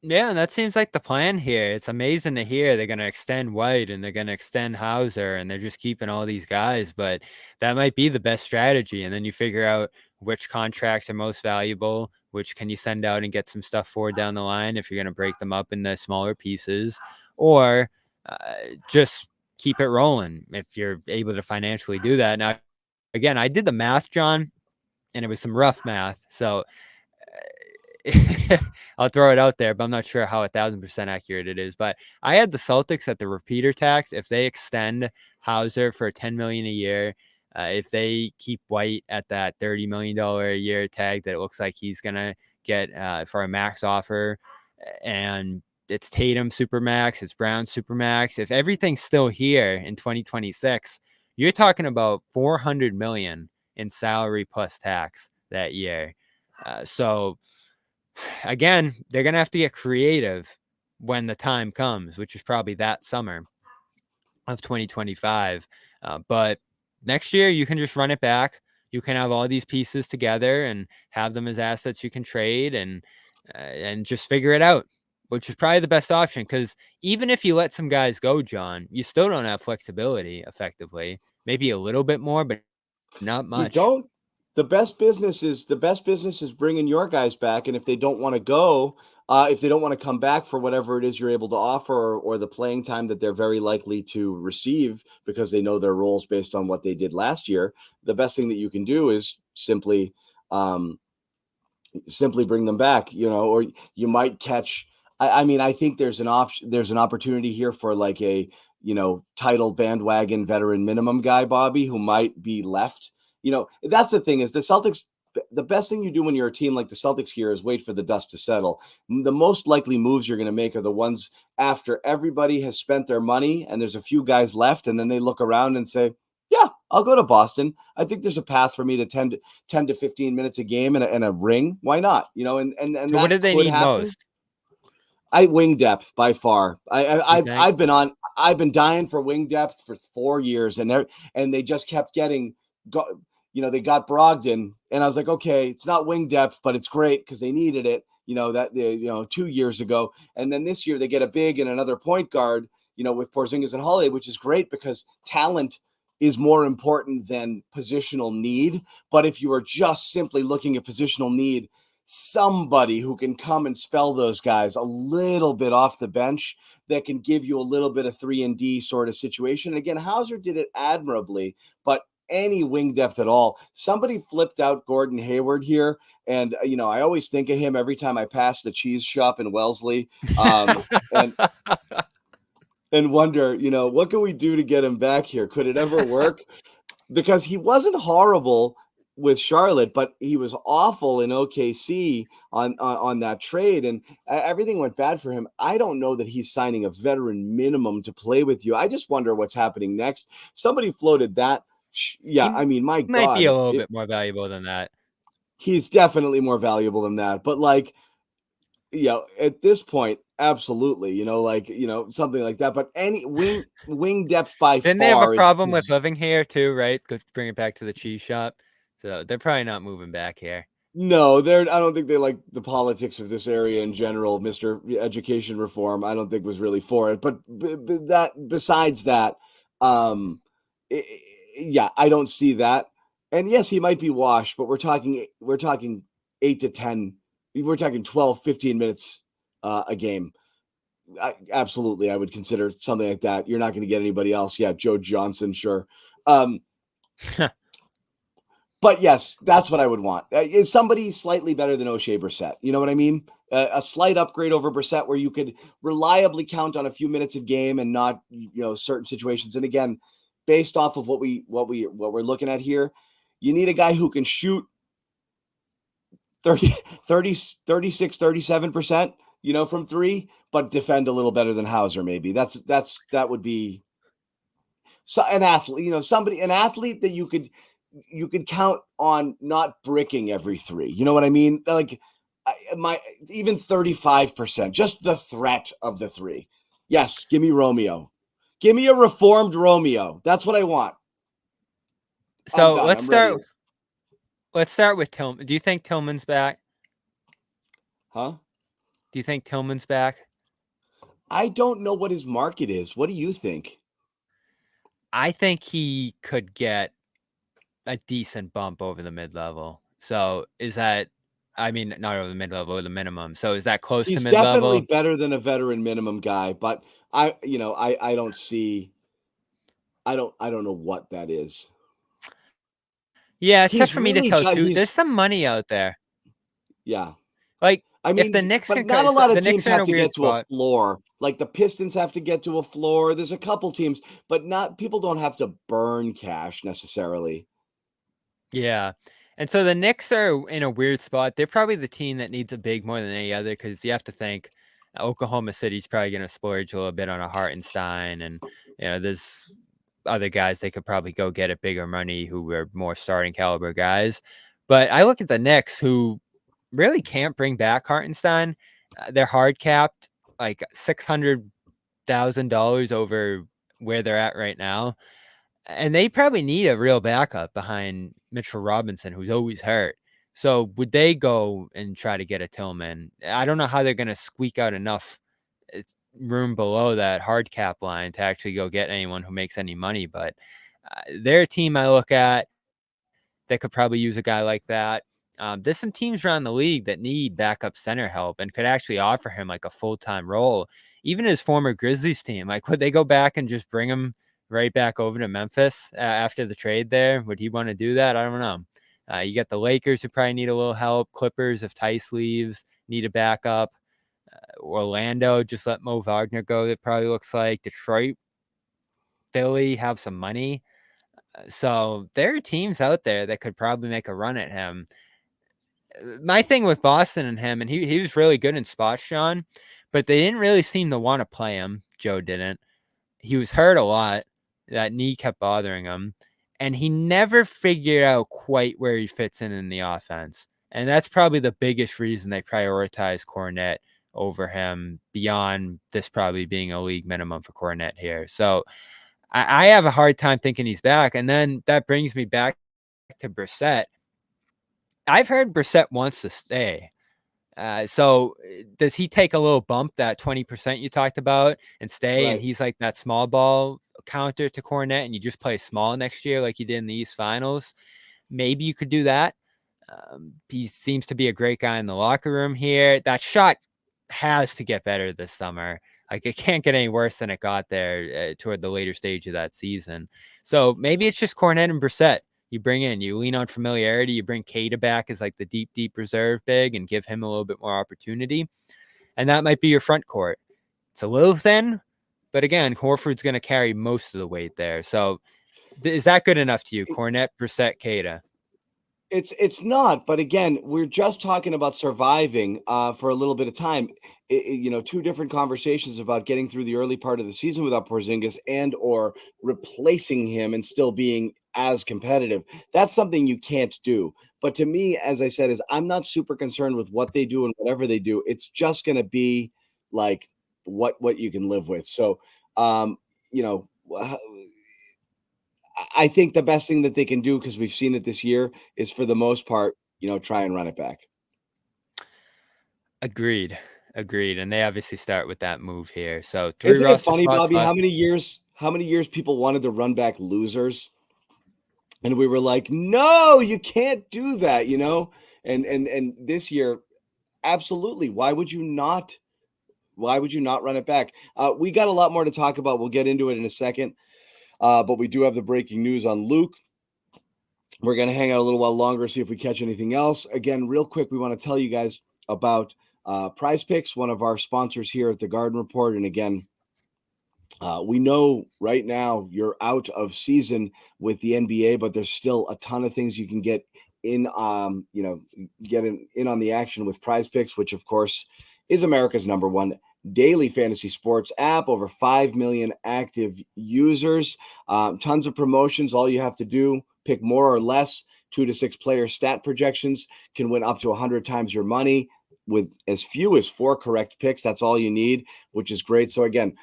E: Yeah, and that seems like the plan here. It's amazing to hear they're going to extend White and they're going to extend Hauser and they're just keeping all these guys, but that might be the best strategy. And then you figure out which contracts are most valuable, which can you send out and get some stuff for down the line if you're going to break them up into smaller pieces, or just keep it rolling if you're able to financially do that. Now, again, I did the math, John, and it was some rough math. So I'll throw it out there, but I'm not sure how 1,000% accurate it is. But I had the Celtics at the repeater tax. If they extend Hauser for $10 million a year, if they keep White at that $30 million a year tag that it looks like he's gonna get for a max offer, and it's Tatum supermax, it's Brown supermax. If everything's still here in 2026, you're talking about $400 million in salary plus tax that year. So again, they're going to have to get creative when the time comes, which is probably that summer of 2025. But next year, you can just run it back. You can have all these pieces together and have them as assets you can trade and just figure it out, which is probably the best option. Because even if you let some guys go, John, you still don't have flexibility effectively. Maybe a little bit more, but not
D: You
E: much.
D: don't. The best business is bringing your guys back, and if they don't want to go, if they don't want to come back for whatever it is you're able to offer, or the playing time that they're very likely to receive because they know their roles based on what they did last year, the best thing that you can do is simply bring them back, or you might catch. I mean, I think there's an option. There's an opportunity here for like a title bandwagon veteran minimum guy, Bobby, who might be left. That's the thing is the Celtics. The best thing you do when you're a team like the Celtics here is wait for the dust to settle. The most likely moves you're going to make are the ones after everybody has spent their money and there's a few guys left, and then they look around and say, yeah, I'll go to Boston. I think there's a path for me to 10 to 15 minutes a game and a ring. Why not? And
E: So
D: that
E: what do they
D: could
E: need
D: happen.
E: most?
D: Wing depth by far.
E: You think?
D: I've been dying for wing depth for 4 years, and they just kept getting they got Brogdon, and I was like, okay, it's not wing depth, but it's great because they needed it. 2 years ago, and then this year they get a big and another point guard. With Porzingis and Holiday, which is great because talent is more important than positional need. But if you are just simply looking at positional need, somebody who can come and spell those guys a little bit off the bench that can give you a little bit of 3-and-D sort of situation. And again, Hauser did it admirably, but any wing depth at all. Somebody flipped out Gordon Hayward here. And, I always think of him every time I pass the cheese shop in Wellesley. And wonder, what can we do to get him back here? Could it ever work? Because he wasn't horrible with Charlotte, but he was awful in OKC on that trade, and everything went bad for him. I don't know that he's signing a veteran minimum to play with you. I just wonder what's happening next. Somebody floated that. Yeah, I mean, my God.
E: Might be a little bit more valuable than that.
D: He's definitely more valuable than that. But at this point, absolutely, something like that. But any wing depth by
E: Didn't
D: far.
E: they have a problem with living here too, right? Go bring it back to the cheese shop. So they're probably not moving back here.
D: No, I don't think they like the politics of this area in general. Mr. Education Reform, I don't think was really for it. But besides that, yeah, I don't see that. And yes, he might be washed, but we're talking 8 to 10. We're talking 12, 15 minutes a game. Absolutely, I would consider something like that. You're not going to get anybody else. Yeah, Joe Johnson, sure. But yes, that's what I would want. Is somebody slightly better than O'Shea Brissett? You know what I mean? A slight upgrade over Brissett where you could reliably count on a few minutes a game and not, certain situations. And again, based off of what we're looking at here, you need a guy who can shoot 36, 37%, from three, but defend a little better than Hauser. Maybe that would be an athlete, an athlete that you could count on not bricking every three. You know what I mean? Like even 35%, just the threat of the three. Yes. Give me Romeo. Give me a reformed Romeo. That's what I want.
E: So let's start with Tillman. Do you think Tillman's back?
D: Huh?
E: Do you think Tillman's back?
D: I don't know what his market is. What do you think?
E: I think he could get a decent bump over the mid-level. So is that, not over the mid-level, or the minimum. So is that close to mid-level?
D: He's definitely better than a veteran minimum guy, but I don't see, I don't know what that is.
E: Yeah, it's tough
D: He's
E: for me to
D: really
E: tell
D: ju-
E: too. There's
D: he's
E: some money out there.
D: yeah.
E: Like
D: I
E: if the
D: mean,
E: Knicks
D: but
E: can,
D: not a
E: so
D: lot of
E: the
D: teams
E: Knicks are in
D: have
E: a
D: to
E: weird
D: get to a
E: spot.
D: floor. Like the Pistons have to get to a floor. There's a couple teams, but not people don't have to burn cash necessarily.
E: Yeah. And so the Knicks are in a weird spot. They're probably the team that needs a big more than any other because you have to think Oklahoma City's probably going to splurge a little bit on a Hartenstein. And, there's other guys they could probably go get at bigger money who are more starting caliber guys. But I look at the Knicks who really can't bring back Hartenstein. They're hard capped like $600,000 over where they're at right now. And they probably need a real backup behind Mitchell Robinson, who's always hurt. So would they go and try to get a Tillman? I don't know how they're going to squeak out enough room below that hard cap line to actually go get anyone who makes any money. But they're a team I look at that could probably use a guy like that. There's some teams around the league that need backup center help and could actually offer him like a full-time role. Even his former Grizzlies team, like would they go back and just bring him right back over to Memphis after the trade there? Would he want to do that? I don't know. You got the Lakers who probably need a little help. Clippers, if Tice leaves, need a backup. Orlando, just let Mo Wagner go. It probably looks like Detroit, Philly have some money. So there are teams out there that could probably make a run at him. My thing with Boston and him, and he was really good in spots, Sean, but they didn't really seem to want to play him. Joe didn't. He was hurt a lot. That knee kept bothering him. And he never figured out quite where he fits in the offense. And that's probably the biggest reason they prioritize Kornet over him beyond this probably being a league minimum for Kornet here. So I have a hard time thinking he's back. And then that brings me back to Brissett. I've heard Brissett wants to stay. So does he take a little bump, that 20% you talked about, and stay?
D: Right.
E: And he's like that small ball counter to Kornet, and you just play small next year like you did in the East Finals. Maybe you could do that. He seems to be a great guy in the locker room here. That shot has to get better this summer. Like it can't get any worse than it got there toward the later stage of that season. So maybe it's just Kornet and Brissett. You lean on familiarity. You bring Kada back as like the deep reserve big and give him a little bit more opportunity. And that might be your front court. It's a little thin, but again, Horford's going to carry most of the weight there. So is that good enough to you? Kornet, Brissett, Kada?
D: It's not, but again, we're just talking about surviving for a little bit of time. Two different conversations about getting through the early part of the season without Porzingis and or replacing him and still being as competitive. That's something you can't do. But to me, as I said, is I'm not super concerned with what they do and whatever they do. It's just going to be like what you can live with. So, you know. I think the best thing that they can do, because we've seen it this year, is for the most part, try and run it back.
E: Agreed. And they obviously start with that move here. So 3
D: Isn't it
E: roster
D: funny,
E: spots
D: Bobby,
E: left.
D: how many years people wanted to run back losers? And we were like, no, you can't do that, And this year, absolutely. Why would you not run it back? We got a lot more to talk about. We'll get into it in a second. But we do have the breaking news on Luke. We're going to hang out a little while longer, see if we catch anything else. Again, real quick, we want to tell you guys about Prize Picks, one of our sponsors here at the Garden Report. And again, we know right now you're out of season with the NBA, but there's still a ton of things you can get in, get in on the action with Prize Picks, which of course is America's #1 daily fantasy sports app. Over 5 million active users, tons of promotions. All you have to do, pick more or less 2 to 6 player stat projections, can win up to 100 times your money with as few as 4 correct picks. That's all you need, which is great. So again,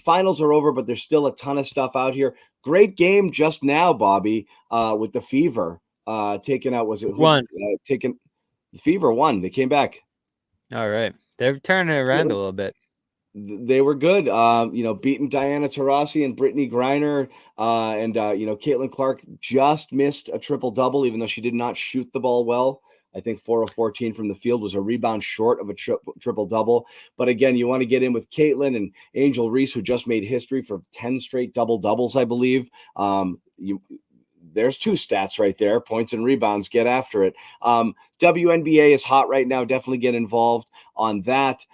D: finals are over, but there's still a ton of stuff out here. Great game just now, Bobby, with the Fever taking out, taking the Fever won. They came back.
E: All right. They're turning it around a little bit.
D: They were good, beating Diana Taurasi and Brittany Griner, and Caitlin Clark just missed a triple-double, even though she did not shoot the ball well. I think 4 of 14 from the field was a rebound short of a triple-double. But again, you want to get in with Caitlin and Angel Reese, who just made history for 10 straight double-doubles, I believe. there's two stats right there: points and rebounds. Get after it. WNBA is hot right now. Definitely get involved on that.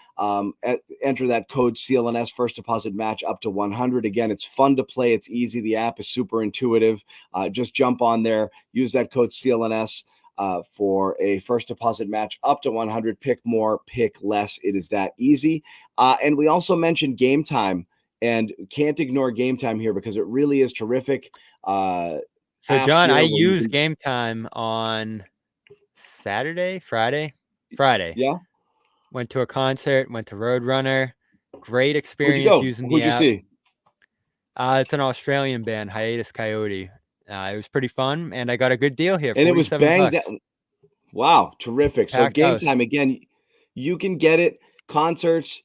D: Enter that code CLNS first deposit match up to 100. Again, it's fun to play. It's easy. The app is super intuitive. Just jump on there. Use that code CLNS for a first deposit match up to 100. Pick more, pick less. It is that easy. And we also mentioned Game Time, and can't ignore Game Time here because it really is terrific.
E: So John, I use
D: can...
E: Game Time on Friday.
D: Yeah.
E: Went to a concert, went to Roadrunner. Great experience
D: Who'd you go?
E: using
D: Who'd
E: the
D: you
E: app.
D: see?
E: It's an Australian band, Hiatus Coyote. It was pretty fun, and I got a good deal here.
D: And it was banged down. Wow, terrific. So
E: Packed
D: Game
E: house.
D: Time, again, you can get it. Concerts,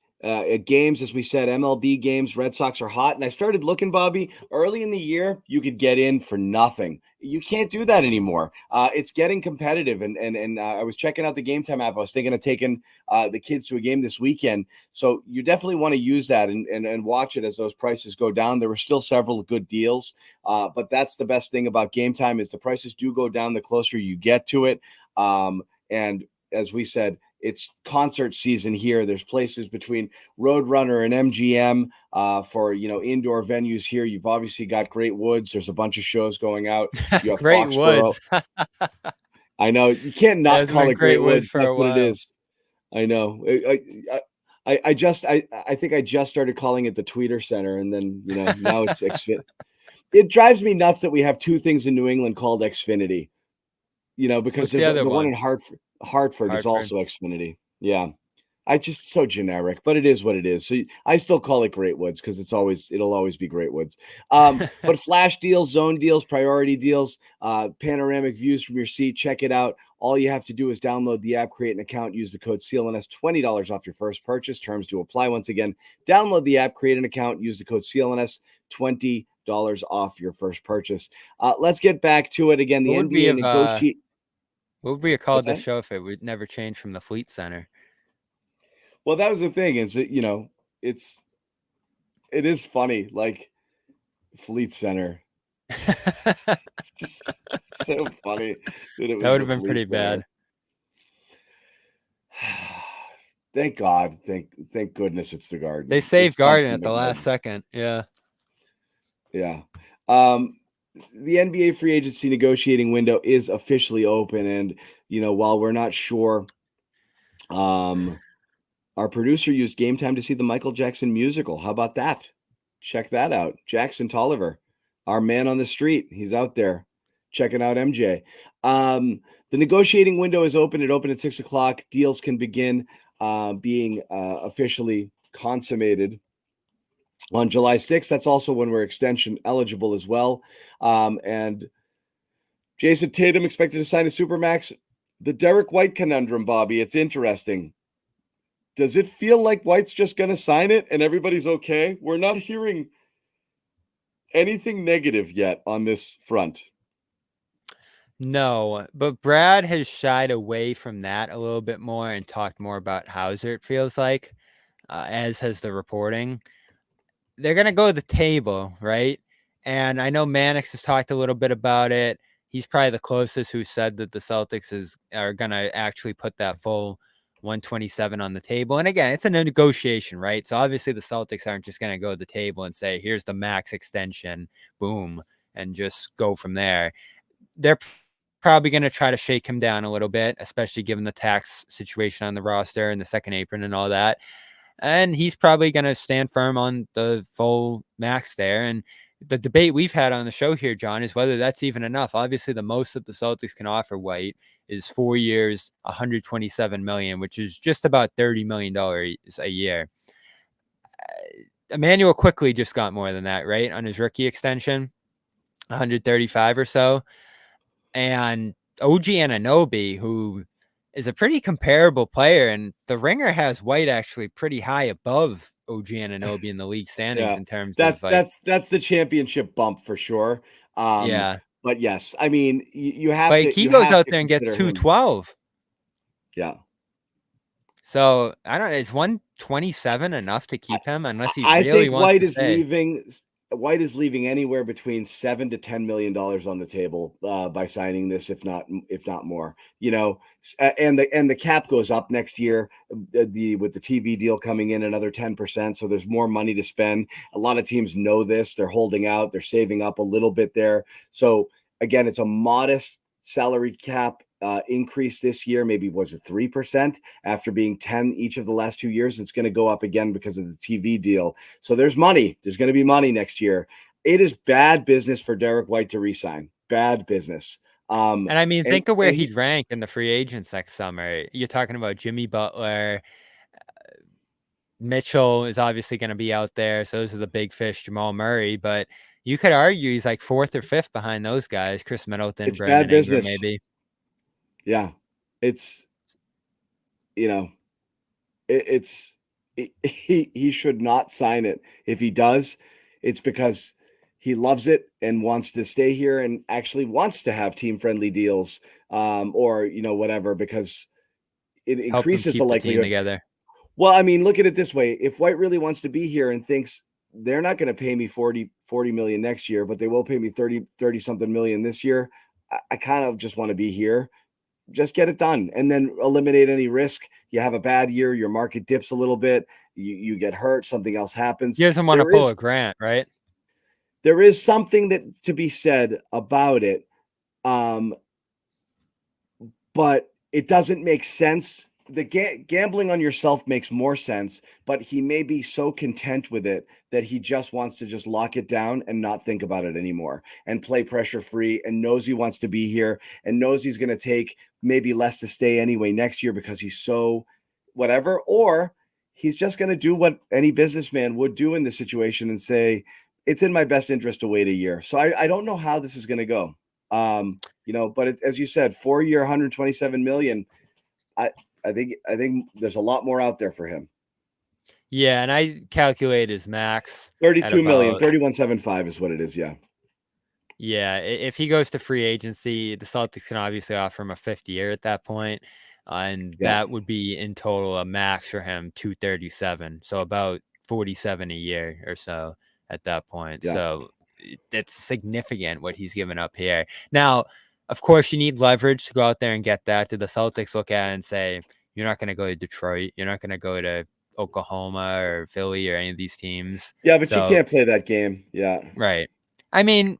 D: games, as we said, MLB games, Red Sox are hot. And I started looking, Bobby, early in the year, you could get in for nothing. You can't do that anymore. It's getting competitive. And I was checking out the Game Time app. I was thinking of taking the kids to a game this weekend. So you definitely want to use that and watch it as those prices go down. There were still several good deals. But that's the best thing about Game Time is the prices do go down the closer you get to it. And as we said, it's concert season here. There's places between Roadrunner and MGM for, indoor venues here. You've obviously got Great Woods. There's a bunch of shows going out. You have
E: Great Woods.
D: I know you can't not call it Great Woods.
E: For
D: That's
E: a
D: what
E: while.
D: it is. I know. I think I just started calling it the Tweeter Center, and then now it's Xfinity. It drives me nuts that we have two things in New England called Xfinity. Because there's the one in Hartford is also Xfinity. Yeah. It's just so generic, but it is what it is. So I still call it Great Woods because it'll always be Great Woods. But flash deals, zone deals, priority deals, panoramic views from your seat. Check it out. All you have to do is download the app, create an account, use the code CLNS, $20 off your first purchase. Terms to apply. Once again, download the app, create an account, use the code CLNS, $20 off your first purchase. Let's get back to it again. The NBA negotiate.
E: What would we have called this show if it would never change from the Fleet Center?
D: Well, that was the thing is that, it is funny, like Fleet Center. It's just so funny that it was.
E: That would have been pretty bad.
D: Thank God. Thank goodness it's the Garden.
E: They saved Garden at the last second. Yeah.
D: Yeah. The NBA free agency negotiating window is officially open. And, while we're not sure, our producer used Game Time to see the Michael Jackson musical. How about that? Check that out. Jackson Tolliver, our man on the street. He's out there checking out MJ. The negotiating window is open. It opened at 6:00. Deals can begin being officially consummated on July 6th. That's also when we're extension eligible as well. And Jason Tatum expected to sign a Supermax. The Derek White conundrum, Bobby. It's interesting. Does it feel like White's just going to sign it and everybody's okay? We're not hearing anything negative yet on this front.
E: No, but Brad has shied away from that a little bit more and talked more about Hauser, it feels like, as has the reporting. They're going to go to the table, right? And I know Mannix has talked a little bit about it. He's probably the closest who said that the Celtics are going to actually put that full 127 on the table. And again, it's a negotiation, right? So obviously the Celtics aren't just going to go to the table and say, here's the max extension, boom, and just go from there. They're probably going to try to shake him down a little bit, especially given the tax situation on the roster and the second apron and all that. And he's probably going to stand firm on the full max there. And the debate we've had on the show here, John, is whether that's even enough. Obviously, the most that the Celtics can offer White is 4 years, $127 million, which is just about $30 million a year. Emmanuel quickly just got more than that, right? On his rookie extension, 135 or so. And OG Anunoby, who is a pretty comparable player, and the Ringer has White actually pretty high above OG Anunoby in the league standings in terms of
D: that's the championship bump for sure.
E: Yeah.
D: But yes, I mean, you have
E: but
D: to.
E: He goes out there and gets 212.
D: Yeah.
E: So I don't know. Is 127 enough to keep him? Unless he
D: I
E: really
D: think
E: wants
D: White
E: to
D: is
E: stay.
D: leaving. White is leaving anywhere between $7 to $10 million on the table by signing this, if not more. And the cap goes up next year. With the TV deal coming in another 10%, so there's more money to spend. A lot of teams know this; they're holding out, they're saving up a little bit there. So again, it's a modest salary cap increase this year. Maybe was it 3% after being 10 each of the last 2 years. It's going to go up again because of the TV deal. So there's money. There's going to be money next year. It is bad business for Derek White to resign. Bad business.
E: And I mean, think of where he'd rank in the free agents next summer. You're talking about Jimmy Butler. Mitchell is obviously going to be out there. So those are the big fish, Jamal Murray. But you could argue he's like 4th or 5th behind those guys. Chris Middleton,
D: it's
E: Brandon
D: bad business.
E: Ingram, maybe.
D: Yeah. He should not sign it. If he does, it's because he loves it and wants to stay here and actually wants to have team-friendly deals, or whatever, because it increases the likelihood.
E: Together.
D: Well, I mean, look at it this way: if White really wants to be here and thinks they're not going to pay me 40 million next year, but they will pay me 30 something million this year, I kind of just want to be here. Just get it done and then eliminate any risk. You have a bad year, your market dips a little bit, you get hurt, something else happens.
E: He doesn't want to pull a Grant, right?
D: There is something that to be said about it, but it doesn't make sense. The gambling on yourself makes more sense, but he may be so content with it that he just wants to just lock it down and not think about it anymore and play pressure free, and knows he wants to be here and knows he's going to take maybe less to stay anyway next year because he's so whatever, or he's just going to do what any businessman would do in this situation and say, it's in my best interest to wait a year. So I don't know how this is going to go. But as you said, 4-year, 127 million. I think there's a lot more out there for him.
E: Yeah, and I calculate his max
D: 32 million, 31.75 is what it is. Yeah.
E: Yeah, if he goes to free agency, the Celtics can obviously offer him a 5th year at that point, and that would be in total a max for him 237, so about 47 a year or so at that point. Yeah. So that's significant what he's given up here. Now, of course, you need leverage to go out there and get that. Do the Celtics look at it and say, you're not going to go to Detroit, you're not going to go to Oklahoma or Philly or any of these teams?
D: Yeah, but you can't play that game. Yeah.
E: Right. I mean,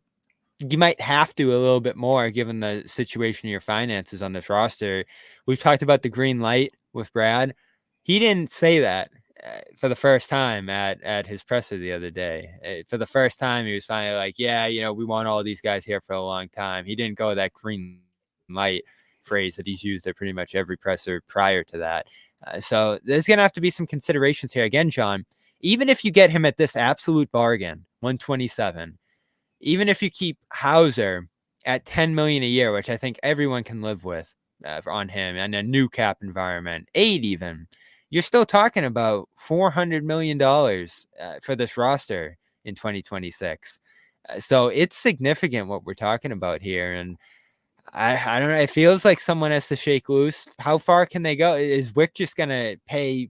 E: you might have to a little bit more given the situation of your finances on this roster. We've talked about the green light with Brad. He didn't say that for the first time at his presser the other day. For the first time, he was finally like, yeah, we want all these guys here for a long time. He didn't go that green light phrase that he's used at pretty much every presser prior to that. So there's going to have to be some considerations here. Again, John, even if you get him at this absolute bargain, 127, even if you keep Hauser at 10 million a year, which I think everyone can live with on him, and a new cap environment, 8 even, you're still talking about $400 million for this roster in 2026. So it's significant what we're talking about here. And I don't know. It feels like someone has to shake loose. How far can they go? Is Wick just going to pay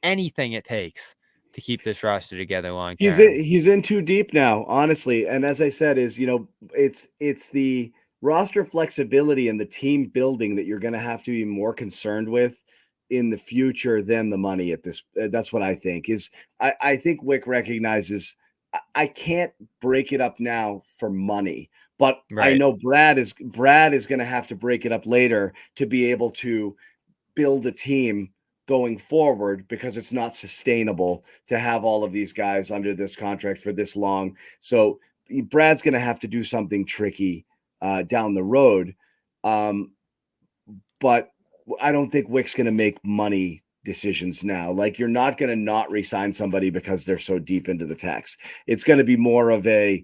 E: anything it takes to keep this roster together long term?
D: He's in too deep now, honestly. And as I said, it's the roster flexibility and the team building that you're going to have to be more concerned with in the future than the money at this. That's what I think I think Wick recognizes I can't break it up now for money, but right. I know Brad is going to have to break it up later to be able to build a team going forward, because it's not sustainable to have all of these guys under this contract for this long. So Brad's going to have to do something tricky down the road. But I don't think Wick's going to make money decisions now. Like, you're not going to not re-sign somebody because they're so deep into the tax. It's going to be more of a,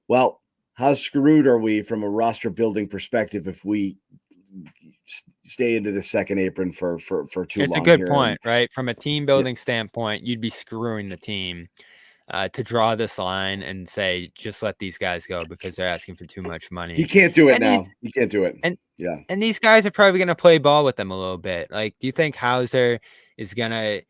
D: well, how screwed are we from a roster building perspective if we stay into the second apron for too long?
E: It's a good point, right? From a team building standpoint, you'd be screwing the team to draw this line and say, just let these guys go because they're asking for too much money.
D: He can't do it now. He can't do it.
E: And these guys are probably going to play ball with them a little bit. Like, do you think Hauser is going to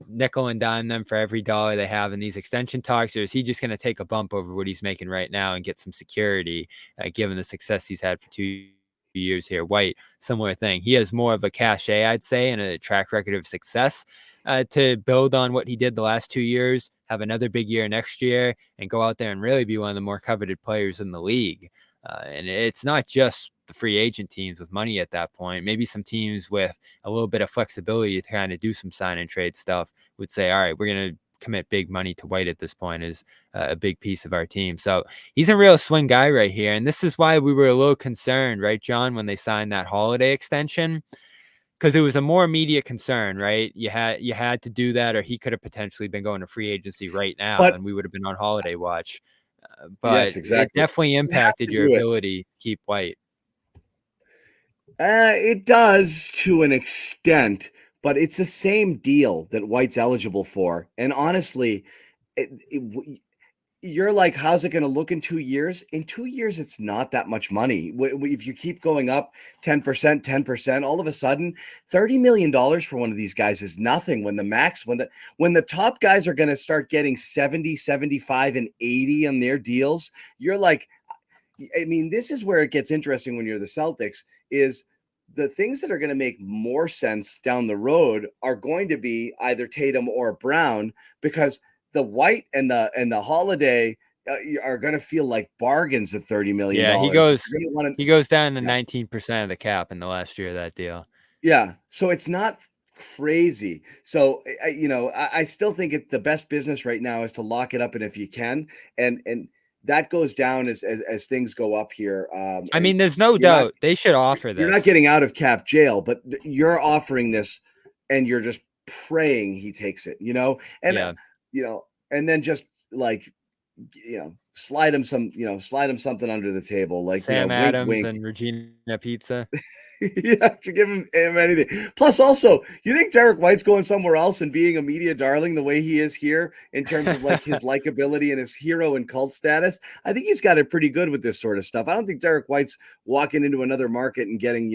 E: nickel and dime them for every dollar they have in these extension talks, or is he just going to take a bump over what he's making right now and get some security, given the success he's had for 2 years here? White, similar thing. He has more of a cachet, I'd say, and a track record of success to build on what he did the last 2 years, have another big year next year, and go out there and really be one of the more coveted players in the league. And it's not just the free agent teams with money at that point. Maybe some teams with a little bit of flexibility to kind of do some sign and trade stuff would say, all right, we're going to commit big money to White at this point is a big piece of our team. So he's a real swing guy right here. And this is why we were a little concerned, right, John, when they signed that Holiday extension, because it was a more immediate concern, right? You had to do that, or he could have potentially been going to free agency right now, and we would have been on holiday watch. But
D: yes, exactly.
E: It definitely impacted your ability to keep White.
D: It does to an extent, but it's the same deal that White's eligible for. And honestly, you're like, how's it going to look in 2 years? In 2 years, it's not that much money. If you keep going up 10%, all of a sudden, $30 million for one of these guys is nothing. When the top guys are going to start getting 70, 75, and 80 on their deals, you're like, I mean, this is where it gets interesting when you're the Celtics, is the things that are going to make more sense down the road are going to be either Tatum or Brown, because the White and the Holiday are going to feel like bargains at $30 million.
E: Yeah, he goes down to 19% of the cap in the last year of that deal.
D: Yeah, so it's not crazy. So I still think the best business right now is to lock it up, and if you can, and that goes down as things go up here.
E: I mean, there's no doubt they should offer this.
D: You're not getting out of cap jail, but you're offering this, and you're just praying he takes it. And and then just like, slide him something under the table, like
E: Sam Adams
D: wink.
E: And Regina Pizza.
D: Yeah, to give him anything. Plus, also, you think Derek White's going somewhere else and being a media darling the way he is here in terms of like his likability and his hero and cult status? I think he's got it pretty good with this sort of stuff. I don't think Derek White's walking into another market and getting,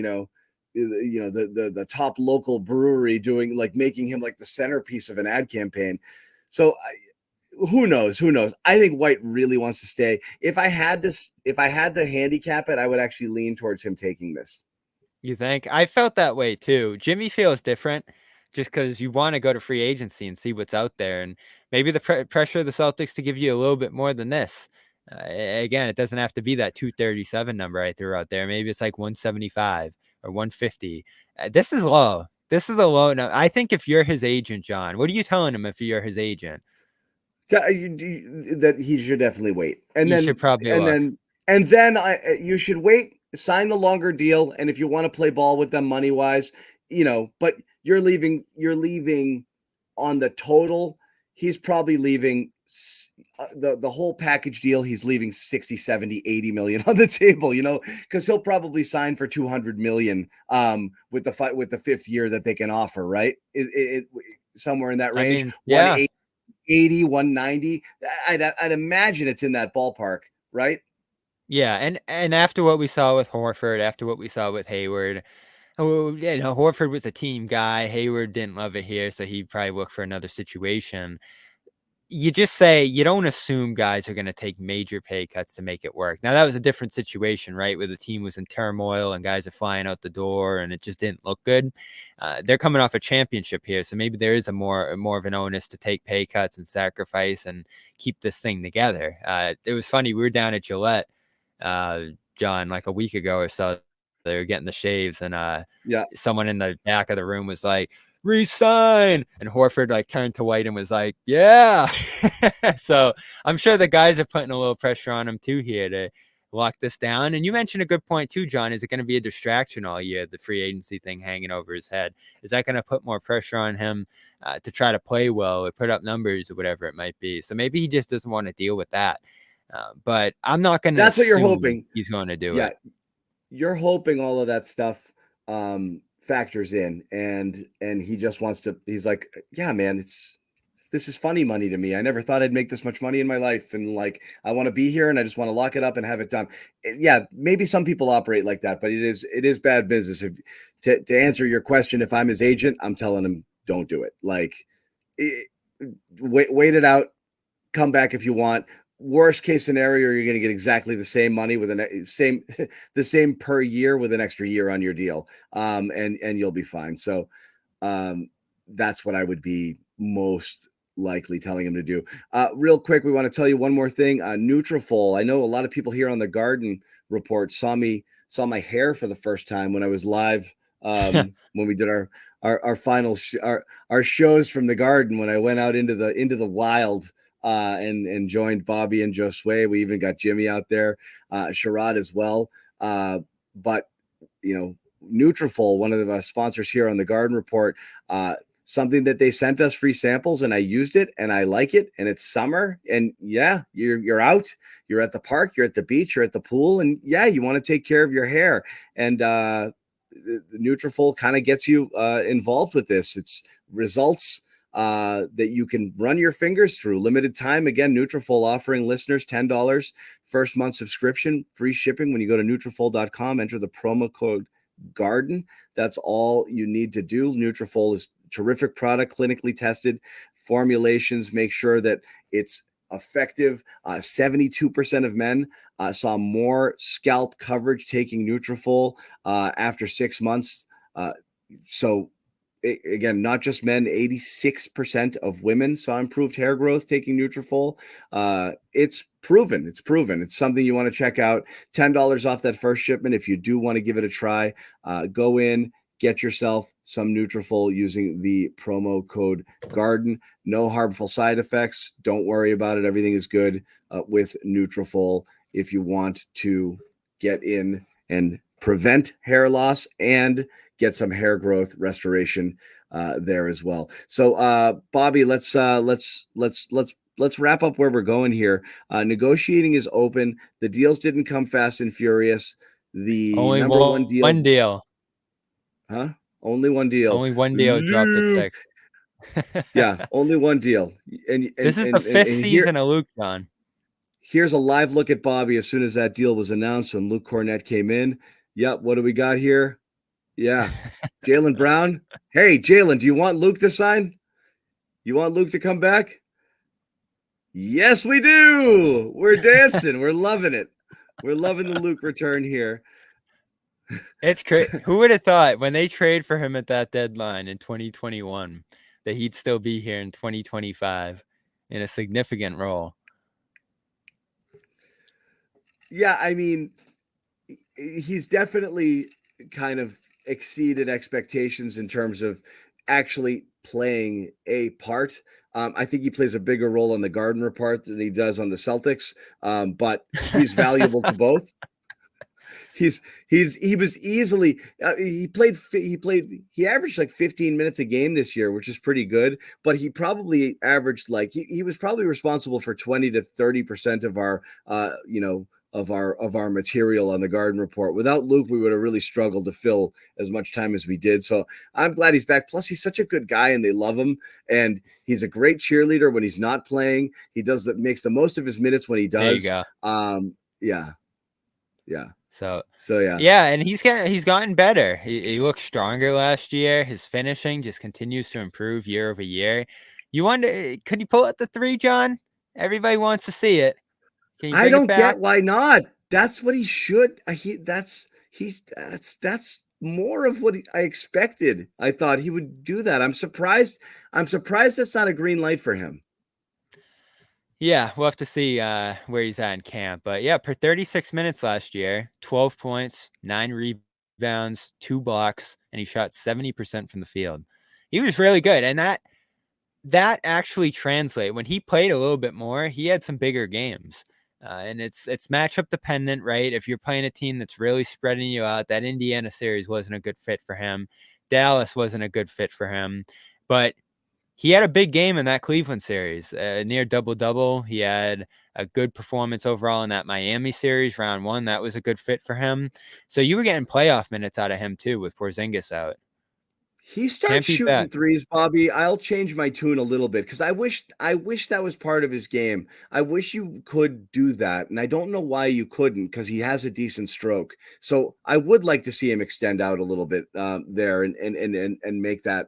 D: the top local brewery making him like the centerpiece of an ad campaign. So who knows? I think White really wants to stay. If I had to handicap it, I would actually lean towards him taking this.
E: You think? I felt that way too. Jimmy feels different just because you want to go to free agency and see what's out there. And maybe the pressure of the Celtics to give you a little bit more than this. Again, it doesn't have to be that 237 number I threw out there. Maybe it's like 175 or 150. This is low. This is a low. Now, I think if you're his agent, John, what are you telling him if you're his agent?
D: That he should definitely wait. And then
E: should probably
D: you should wait. Sign the longer deal, and if you want to play ball with them money wise, but you're leaving on the total. He's probably leaving the whole package deal. He's leaving 60, 70, 80 million on the table, because he'll probably sign for 200 million with the fifth year that they can offer, right? It somewhere in that range.
E: I mean, yeah.
D: 180, 190. I'd imagine it's in that ballpark, right?
E: Yeah, and after what we saw with Horford, after what we saw with Hayward, Horford was a team guy. Hayward didn't love it here, so he'd probably look for another situation. You just say you don't assume guys are going to take major pay cuts to make it work. Now, that was a different situation, right, where the team was in turmoil and guys are flying out the door and it just didn't look good. They're coming off a championship here, so maybe there is a more of an onus to take pay cuts and sacrifice and keep this thing together. It was funny. We were down at Gillette, John, like a week ago or so. They were getting the shaves, and someone in the back of the room was like, resign, and Horford like turned to White and was like, yeah. So I'm sure the guys are putting a little pressure on him too here to lock this down. And you mentioned a good point too, John. Is it going to be a distraction all year, the free agency thing hanging over his head? Is that going to put more pressure on him to try to play well or put up numbers or whatever it might be? So maybe he just doesn't want to deal with that. But I'm not going to.
D: That's what you're hoping
E: he's going to do. It.
D: You're hoping all of that stuff factors in, and he just wants to. He's like, yeah, man, this is funny money to me. I never thought I'd make this much money in my life, and like, I want to be here, and I just want to lock it up and have it done. Yeah, maybe some people operate like that, but it is bad business. To answer your question, if I'm his agent, I'm telling him don't do it. Like, wait it out. Come back if you want. Worst case scenario, you're going to get exactly the same money with the same per year with an extra year on your deal, and you'll be fine. So that's what I would be most likely telling him to do. Real quick, we want to tell you one more thing. Nutrafol. I know a lot of people here on the Garden Report saw my hair for the first time when I was live when we did our final our shows from the Garden, when I went out into the wild and joined Bobby and Josue. We even got Jimmy out there, Sherrod as well. But Nutrafol, one of the sponsors here on the Garden Report, something that they sent us free samples, and I used it and I like it, and it's summer, and yeah, you're out, you're at the park, you're at the beach, you're at the pool, and yeah, you want to take care of your hair, and the Nutrafol kind of gets you involved with this. It's results that you can run your fingers through. Limited time. Again, Nutrafol offering listeners $10 first month subscription, free shipping when you go to Nutrafol.com, enter the promo code GARDEN. That's all you need to do. Nutrafol is terrific product, clinically tested formulations, make sure that it's effective. 72% of men saw more scalp coverage taking Nutrafol after 6 months. So again, not just men, 86% of women saw improved hair growth taking Nutrafol. It's proven. It's something you want to check out. $10 off that first shipment. If you do want to give it a try, go in, get yourself some Nutrafol using the promo code GARDEN. No harmful side effects. Don't worry about it. Everything is good with Nutrafol if you want to get in and prevent hair loss and get some hair growth restoration there as well. So Bobby, let's wrap up where we're going here. Negotiating is open. The deals didn't come fast and furious. The
E: Only
D: number one deal.
E: One deal.
D: Huh? Only one deal.
E: Only one deal dropped at 6.
D: Yeah, only one deal. And
E: this is the fifth season of Luke, John.
D: Here's a live look at Bobby as soon as that deal was announced when Luke Kornet came in. Yep, what do we got here? Yeah, Jaylen Brown. Hey, Jaylen, do you want Luke to sign? You want Luke to come back? Yes, we do. We're dancing. We're loving it. We're loving the Luke return here.
E: It's crazy. Who would have thought when they trade for him at that deadline in 2021 that he'd still be here in 2025 in a significant role?
D: Yeah, I mean, he's definitely kind of exceeded expectations in terms of actually playing a part. I think he plays a bigger role on the Garden Report than he does on the Celtics, but he's valuable to both. He was easily he averaged like 15 minutes a game this year, which is pretty good, but he probably averaged like he was probably responsible for 20 to 30% of our of our material on the Garden Report. Without Luke, we would have really struggled to fill as much time as we did. So I'm glad he's back. Plus, he's such a good guy and they love him. And he's a great cheerleader when he's not playing. He makes the most of his minutes when he does.
E: There you
D: go. Yeah.
E: So
D: yeah.
E: Yeah, and he's gotten better. He looked stronger last year. His finishing just continues to improve year over year. You wonder, could he pull out the 3, John? Everybody wants to see it.
D: I don't get why not. That's what he should. That's more of what I expected. I thought he would do that. I'm surprised that's not a green light for him.
E: Yeah, we'll have to see where he's at in camp. But yeah, per 36 minutes last year, 12 points, 9 rebounds, 2 blocks, and he shot 70% from the field. He was really good. And that actually translates. When he played a little bit more, he had some bigger games. And it's matchup dependent, right? If you're playing a team that's really spreading you out, that Indiana series wasn't a good fit for him. Dallas wasn't a good fit for him. But he had a big game in that Cleveland series, near double-double. He had a good performance overall in that Miami series, round 1. That was a good fit for him. So you were getting playoff minutes out of him, too, with Porzingis out.
D: He starts shooting threes, Bobby. I'll change my tune a little bit because I wish that was part of his game. I wish you could do that, and I don't know why you couldn't because he has a decent stroke. So I would like to see him extend out a little bit there and make that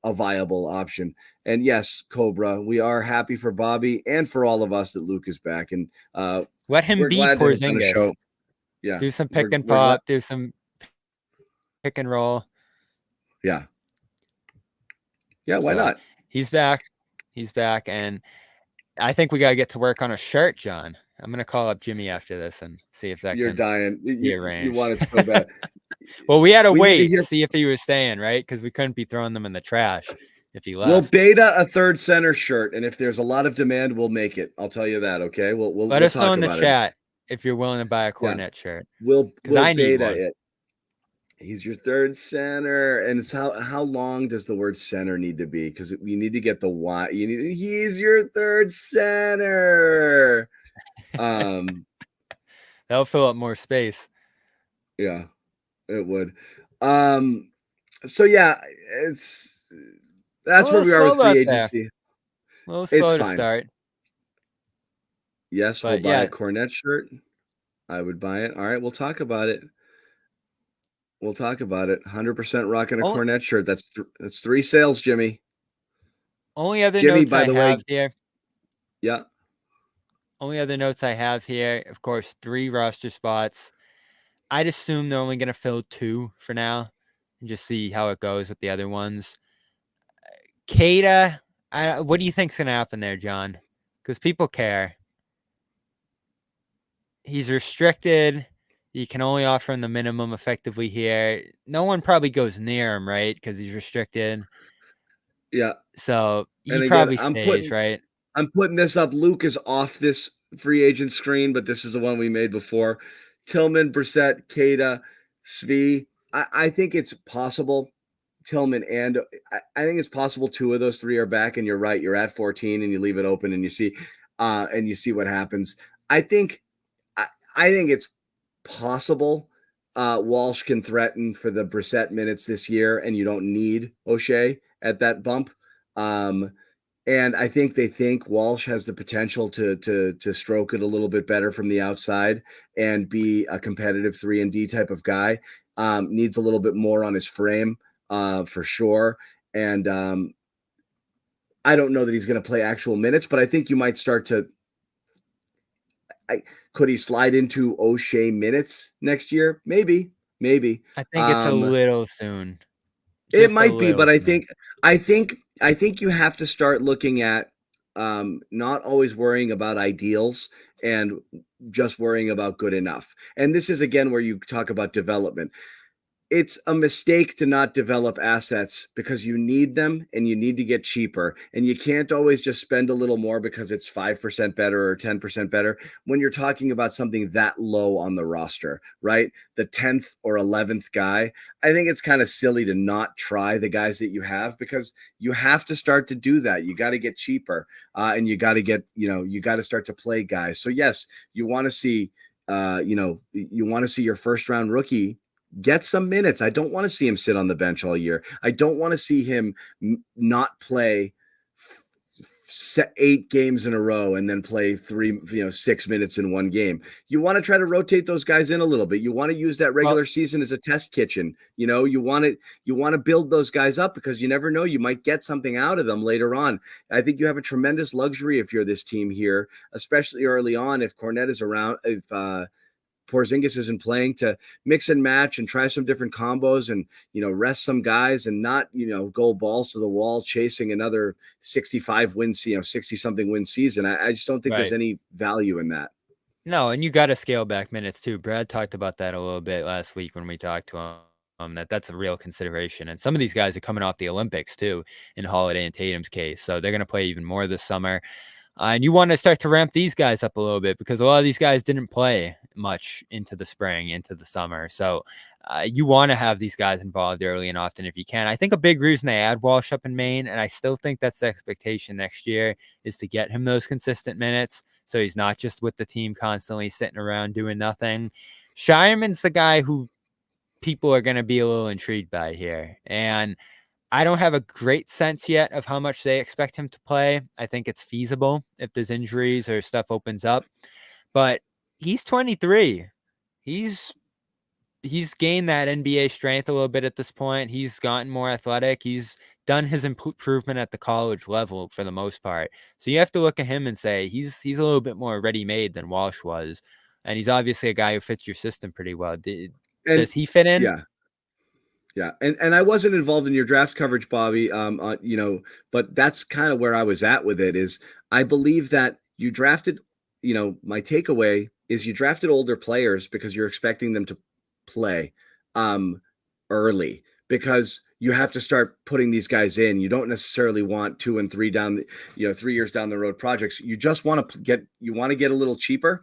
D: a viable option. And yes, Cobra, we are happy for Bobby and for all of us that Luke is back. And
E: Let him
D: we're
E: be
D: glad to have done a
E: Porzingis.
D: show. Yeah,
E: Do some pick and
D: we're glad.
E: pop. Do some pick and roll.
D: Yeah. Yeah, why
E: So,
D: not?
E: He's back. He's back. And I think we got to get to work on a shirt, John. I'm going to call up Jimmy after this and see if that
D: You're
E: can
D: dying.
E: be
D: You
E: arranged.
D: want it so bad.
E: Well, we had to
D: We need to
E: wait
D: hear-
E: see if he was staying, right? Because we couldn't be throwing them in the trash if he left.
D: We'll beta a third center shirt, and if there's a lot of demand, we'll make it. I'll tell you that. Okay,
E: Let us know in the chat if you're willing to buy a Kornet shirt.
D: We'll
E: I need
D: beta
E: one.
D: it. He's your third center, and it's how long does the word center need to be? Because you need to get the why. He's your third center.
E: That'll fill up more space.
D: Yeah, it would. So yeah, that's where we are with free agency.
E: A little slow to start.
D: Yes, we'll buy a Kornet shirt. I would buy it. All right, we'll talk about it. 100% rocking a Kornet shirt. That's 3 sales, Jimmy.
E: Only other notes I have here.
D: Yeah.
E: Only other notes I have here, of course, 3 roster spots. I'd assume they're only going to fill 2 for now and just see how it goes with the other ones. Kada, what do you think's going to happen there, John? Because people care. He's restricted. You can only offer him the minimum effectively here. No one probably goes near him, right? Because he's restricted.
D: Yeah.
E: So he probably stays, right?
D: I'm putting this up. Luke is off this free agent screen, but this is the one we made before. Tillman, Brissett, Kada, Svi. I think it's possible. Tillman and I think it's possible 2 of those 3 are back. And you're right. You're at 14 and you leave it open and you see what happens. I think it's possible Walsh can threaten for the Brissett minutes this year, and you don't need O'Shea at that bump. And I think they think Walsh has the potential to stroke it a little bit better from the outside and be a competitive 3-and-D type of guy. Needs a little bit more on his frame for sure. And I don't know that he's going to play actual minutes, but I think you might start to. Could he slide into O'Shea minutes next year? Maybe.
E: I think it's a little soon.
D: It might be, but I think you have to start looking at not always worrying about ideals and just worrying about good enough. And this is again where you talk about development. It's a mistake to not develop assets because you need them and you need to get cheaper. And you can't always just spend a little more because it's 5% better or 10% better when you're talking about something that low on the roster, right? The 10th or 11th guy. I think it's kind of silly to not try the guys that you have because you have to start to do that. You got to get cheaper and you got to get, you got to start to play guys. So yes, you want to see, you want to see your first round rookie get some minutes. I don't want to see him sit on the bench all year. I don't want to see him not play 8 games in a row and then play 6 minutes in one game. You want to try to rotate those guys in a little bit. You want to use that regular season as a test kitchen. You want to build those guys up because you never know, you might get something out of them later on. I think you have a tremendous luxury if you're this team here, especially early on, if Kornet is around, if Porzingis isn't playing, to mix and match and try some different combos and, rest some guys and not, go balls to the wall chasing another 65 wins, 60 something win season. I just don't think there's any value in that.
E: No. And you got to scale back minutes too. Brad talked about that a little bit last week when we talked to him. That's a real consideration. And some of these guys are coming off the Olympics too, in Holiday and Tatum's case. So they're going to play even more this summer. And you want to start to ramp these guys up a little bit because a lot of these guys didn't play much into the spring, into the summer. So you want to have these guys involved early and often if you can. I think a big reason they add Walsh up in Maine, and I still think that's the expectation next year, is to get him those consistent minutes so he's not just with the team constantly sitting around doing nothing. Shireman's the guy who people are going to be a little intrigued by here. And I don't have a great sense yet of how much they expect him to play. I think it's feasible if there's injuries or stuff opens up. But he's 23. He's gained that NBA strength a little bit at this point. He's gotten more athletic. He's done his improvement at the college level for the most part. So you have to look at him and say he's a little bit more ready-made than Walsh was. And he's obviously a guy who fits your system pretty well.
D: And
E: Does he fit in?
D: yeah, yeah, and I wasn't involved in your draft coverage, Bobby. But that's kind of where I was at with it. Is I believe that you drafted. My takeaway is you drafted older players because you're expecting them to play early, because you have to start putting these guys in. You don't necessarily want 2 and 3 down, 3 years down the road projects. You just want to get a little cheaper,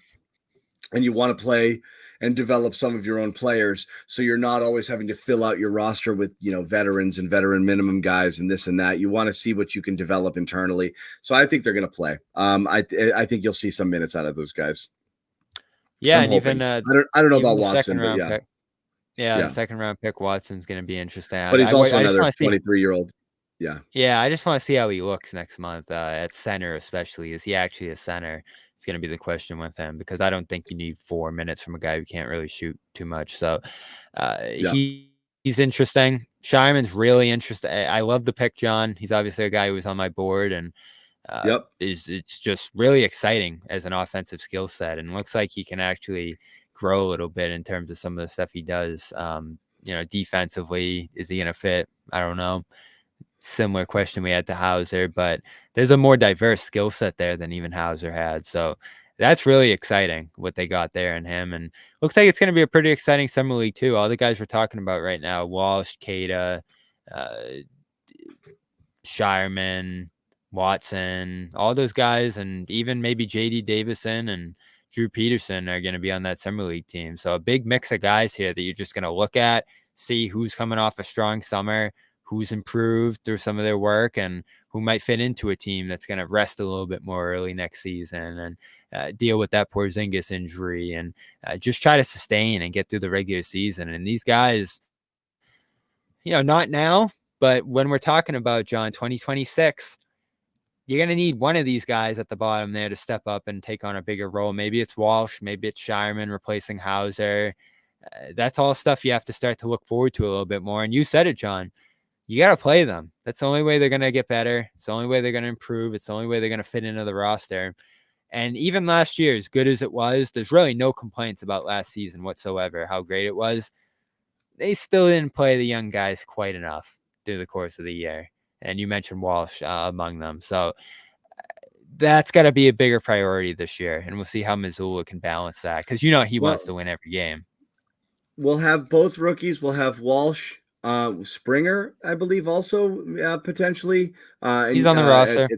D: and you want to play and develop some of your own players, so you're not always having to fill out your roster with veterans and veteran minimum guys and this and that. You want to see what you can develop internally. So I think they're going to play. I think you'll see some minutes out of those guys.
E: Yeah,
D: I'm
E: and
D: hoping.
E: even
D: I don't know about Watson, but yeah.
E: Pick. Yeah, the second round pick Watson's going to be interesting.
D: But he's also another 23-year-old. Yeah.
E: Yeah, I just want to see how he looks next month at center, especially. Is he actually a center? It's going to be the question with him, because I don't think you need 4 minutes from a guy who can't really shoot too much. So he's interesting. Shireman's really interesting. I love the pick, John. He's obviously a guy who was on my board, and it's just really exciting as an offensive skill set, and looks like he can actually grow a little bit in terms of some of the stuff he does. Defensively, is he going to fit? I don't know. Similar question we had to Hauser, but there's a more diverse skill set there than even Hauser had. So that's really exciting what they got there in him. And looks like it's going to be a pretty exciting summer league too. All the guys we're talking about right now, Walsh, Kada, Shireman, Watson, all those guys, and even maybe JD Davison and Drew Peterson are going to be on that summer league team. So a big mix of guys here that you're just going to look at, see who's coming off a strong summer, who's improved through some of their work, and who might fit into a team that's going to rest a little bit more early next season and deal with that Porzingis injury, and just try to sustain and get through the regular season. And these guys, not now, but when we're talking about, John, 2026, you're going to need one of these guys at the bottom there to step up and take on a bigger role. Maybe it's Walsh, maybe it's Shireman replacing Hauser. That's all stuff you have to start to look forward to a little bit more. And you said it, John. You got to play them. That's the only way they're going to get better. It's the only way they're going to improve. It's the only way they're going to fit into the roster. And even last year, as good as it was, there's really no complaints about last season whatsoever, how great it was. They still didn't play the young guys quite enough through the course of the year. And you mentioned Walsh among them. So that's got to be a bigger priority this year. And we'll see how Missoula can balance that, because he wants to win every game.
D: We'll have both rookies. We'll have Walsh, Springer, I believe, also potentially.
E: He's on the roster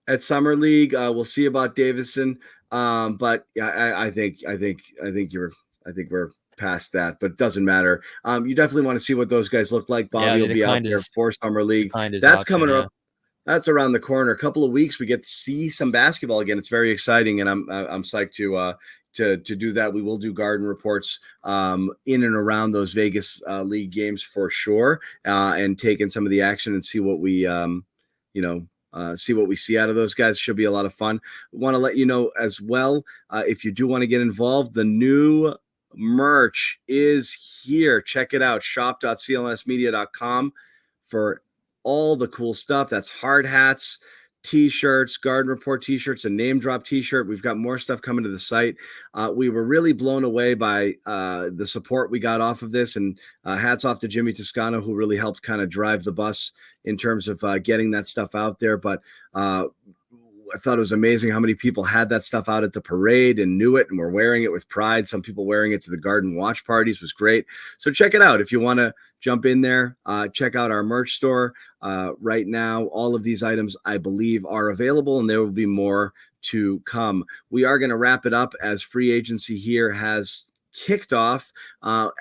D: at Summer League. We'll see about Davison, but yeah, I think we're past that, but it doesn't matter. You definitely want to see what those guys look like. Bobby will be out there for Summer League. That's coming up. That's around the corner. A couple of weeks, we get to see some basketball again. It's very exciting, and I'm psyched to do that. We will do garden reports in and around those Vegas league games for sure, and take in some of the action and see what we see out of those guys. Should be a lot of fun. Want to let you know as well, if you do want to get involved, the new merch is here. Check it out, shop.clnsmedia.com for all the cool stuff. That's hard hats, t-shirts, garden report t-shirts, a name drop t-shirt. We've got more stuff coming to the site. We were really blown away by the support we got off of this, and hats off to Jimmy Toscano, who really helped kind of drive the bus in terms of getting that stuff out there. But I thought it was amazing how many people had that stuff out at the parade and knew it and were wearing it with pride. Some people wearing it to the garden watch parties was great. So check it out. If you want to jump in there, check out our merch store. Right now, all of these items, I believe, are available, and there will be more to come. We are going to wrap it up as free agency here has kicked off.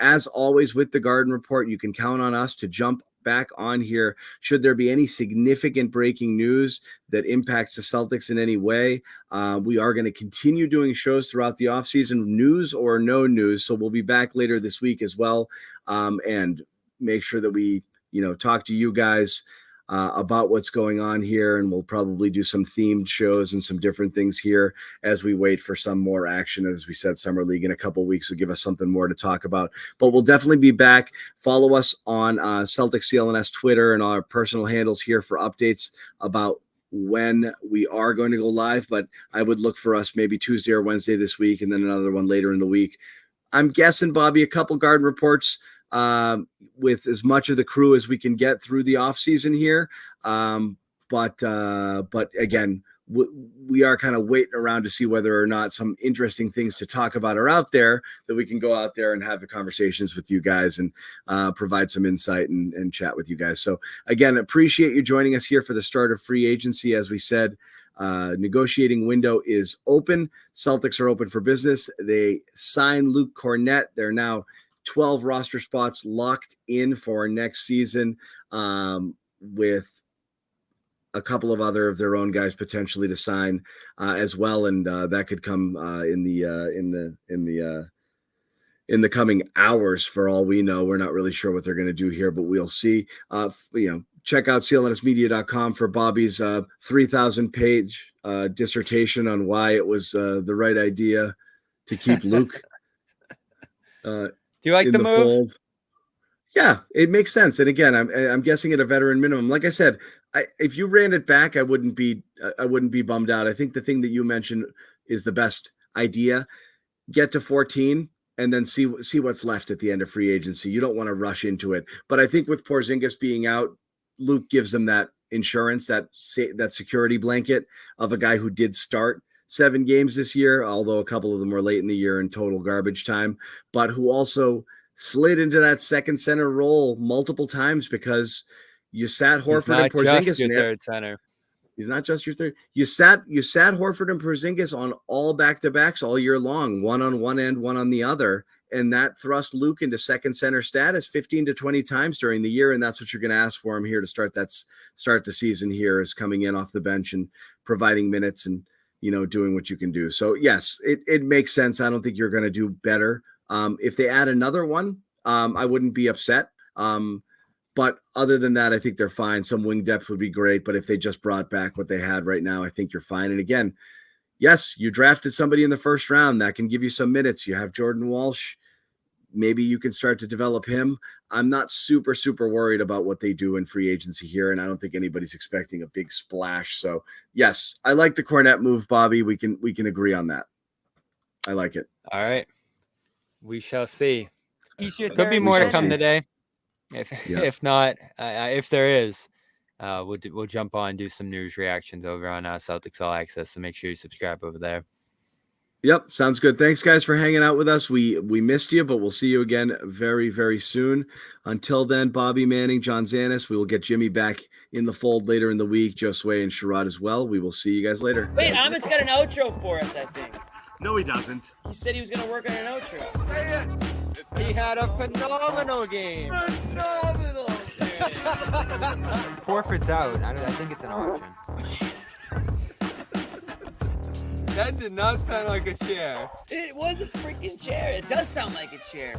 D: As always with the Garden Report, you can count on us to jump back on here should there be any significant breaking news that impacts the Celtics in any way. We are going to continue doing shows throughout the offseason, news or no news. So we'll be back later this week as well, and make sure that we talk to you guys about what's going on here, and we'll probably do some themed shows and some different things here as we wait for some more action. As we said, Summer League in a couple of weeks will give us something more to talk about, but we'll definitely be back. Follow us on Celtics CLNS Twitter and our personal handles here for updates about when we are going to go live, but I would look for us maybe Tuesday or Wednesday this week, and then another one later in the week. I'm guessing, Bobby, a couple Garden reports with as much of the crew as we can get through the off season here. But again, we are kind of waiting around to see whether or not some interesting things to talk about are out there that we can go out there and have the conversations with you guys and provide some insight and chat with you guys. So again, appreciate you joining us here for the start of free agency. As we said, negotiating window is open. Celtics are open for business. They signed Luke Kornet. They're now 12 roster spots locked in for next season, with a couple of other of their own guys potentially to sign as well, and that could come in the coming hours. For all we know, we're not really sure what they're going to do here, but we'll see. Check out clnsmedia.com for Bobby's 3,000-page dissertation on why it was the right idea to keep Luke.
E: Do you like the move?
D: Fold. Yeah, it makes sense. And again, I'm guessing at a veteran minimum. Like I said, if you ran it back, I wouldn't be bummed out. I think the thing that you mentioned is the best idea. Get to 14 and then see what's left at the end of free agency. You don't want to rush into it. But I think with Porzingis being out, Luke gives them that insurance, that security blanket of a guy who did start 7 games this year, although a couple of them were late in the year in total garbage time, but who also slid into that second center role multiple times because you sat Horford and Porzingis in there.
E: Third center.
D: He's not just your third. You sat Horford and Porzingis on all back-to-backs all year long, one on one end, one on the other, and that thrust Luke into second center status 15 to 20 times during the year, and that's what you're going to ask for him here to start the season here, is coming in off the bench and providing minutes and doing what you can do. So yes, it makes sense. I don't think you're going to do better. If they add another one, I wouldn't be upset. But other than that, I think they're fine. Some wing depth would be great, but if they just brought back what they had right now, I think you're fine. And again, yes, you drafted somebody in the first round that can give you some minutes. You have Jordan Walsh. Maybe you can start to develop him. I'm not super, super worried about what they do in free agency here, and I don't think anybody's expecting a big splash. So yes, I like the Kornet move, Bobby. We can agree on that. I like it.
E: All right. We shall see. Could be more to come today. If not, if there is, we'll jump on and do some news reactions over on Celtics All Access. So make sure you subscribe over there.
D: Yep, sounds good. Thanks, guys, for hanging out with us. We missed you, but we'll see you again very, very soon. Until then, Bobby Manning, John Zanis. We will get Jimmy back in the fold later in the week. Josue and Sherrod as well. We will see you guys later.
A: Wait, Amit's got an outro for us, I think.
D: No, he doesn't.
A: He said he was going to work on an outro.
F: He had a phenomenal game.
A: Phenomenal game.
E: Forfeit's out. I think it's an option. That did not sound like a chair.
A: It was a freaking chair. It does sound like a chair.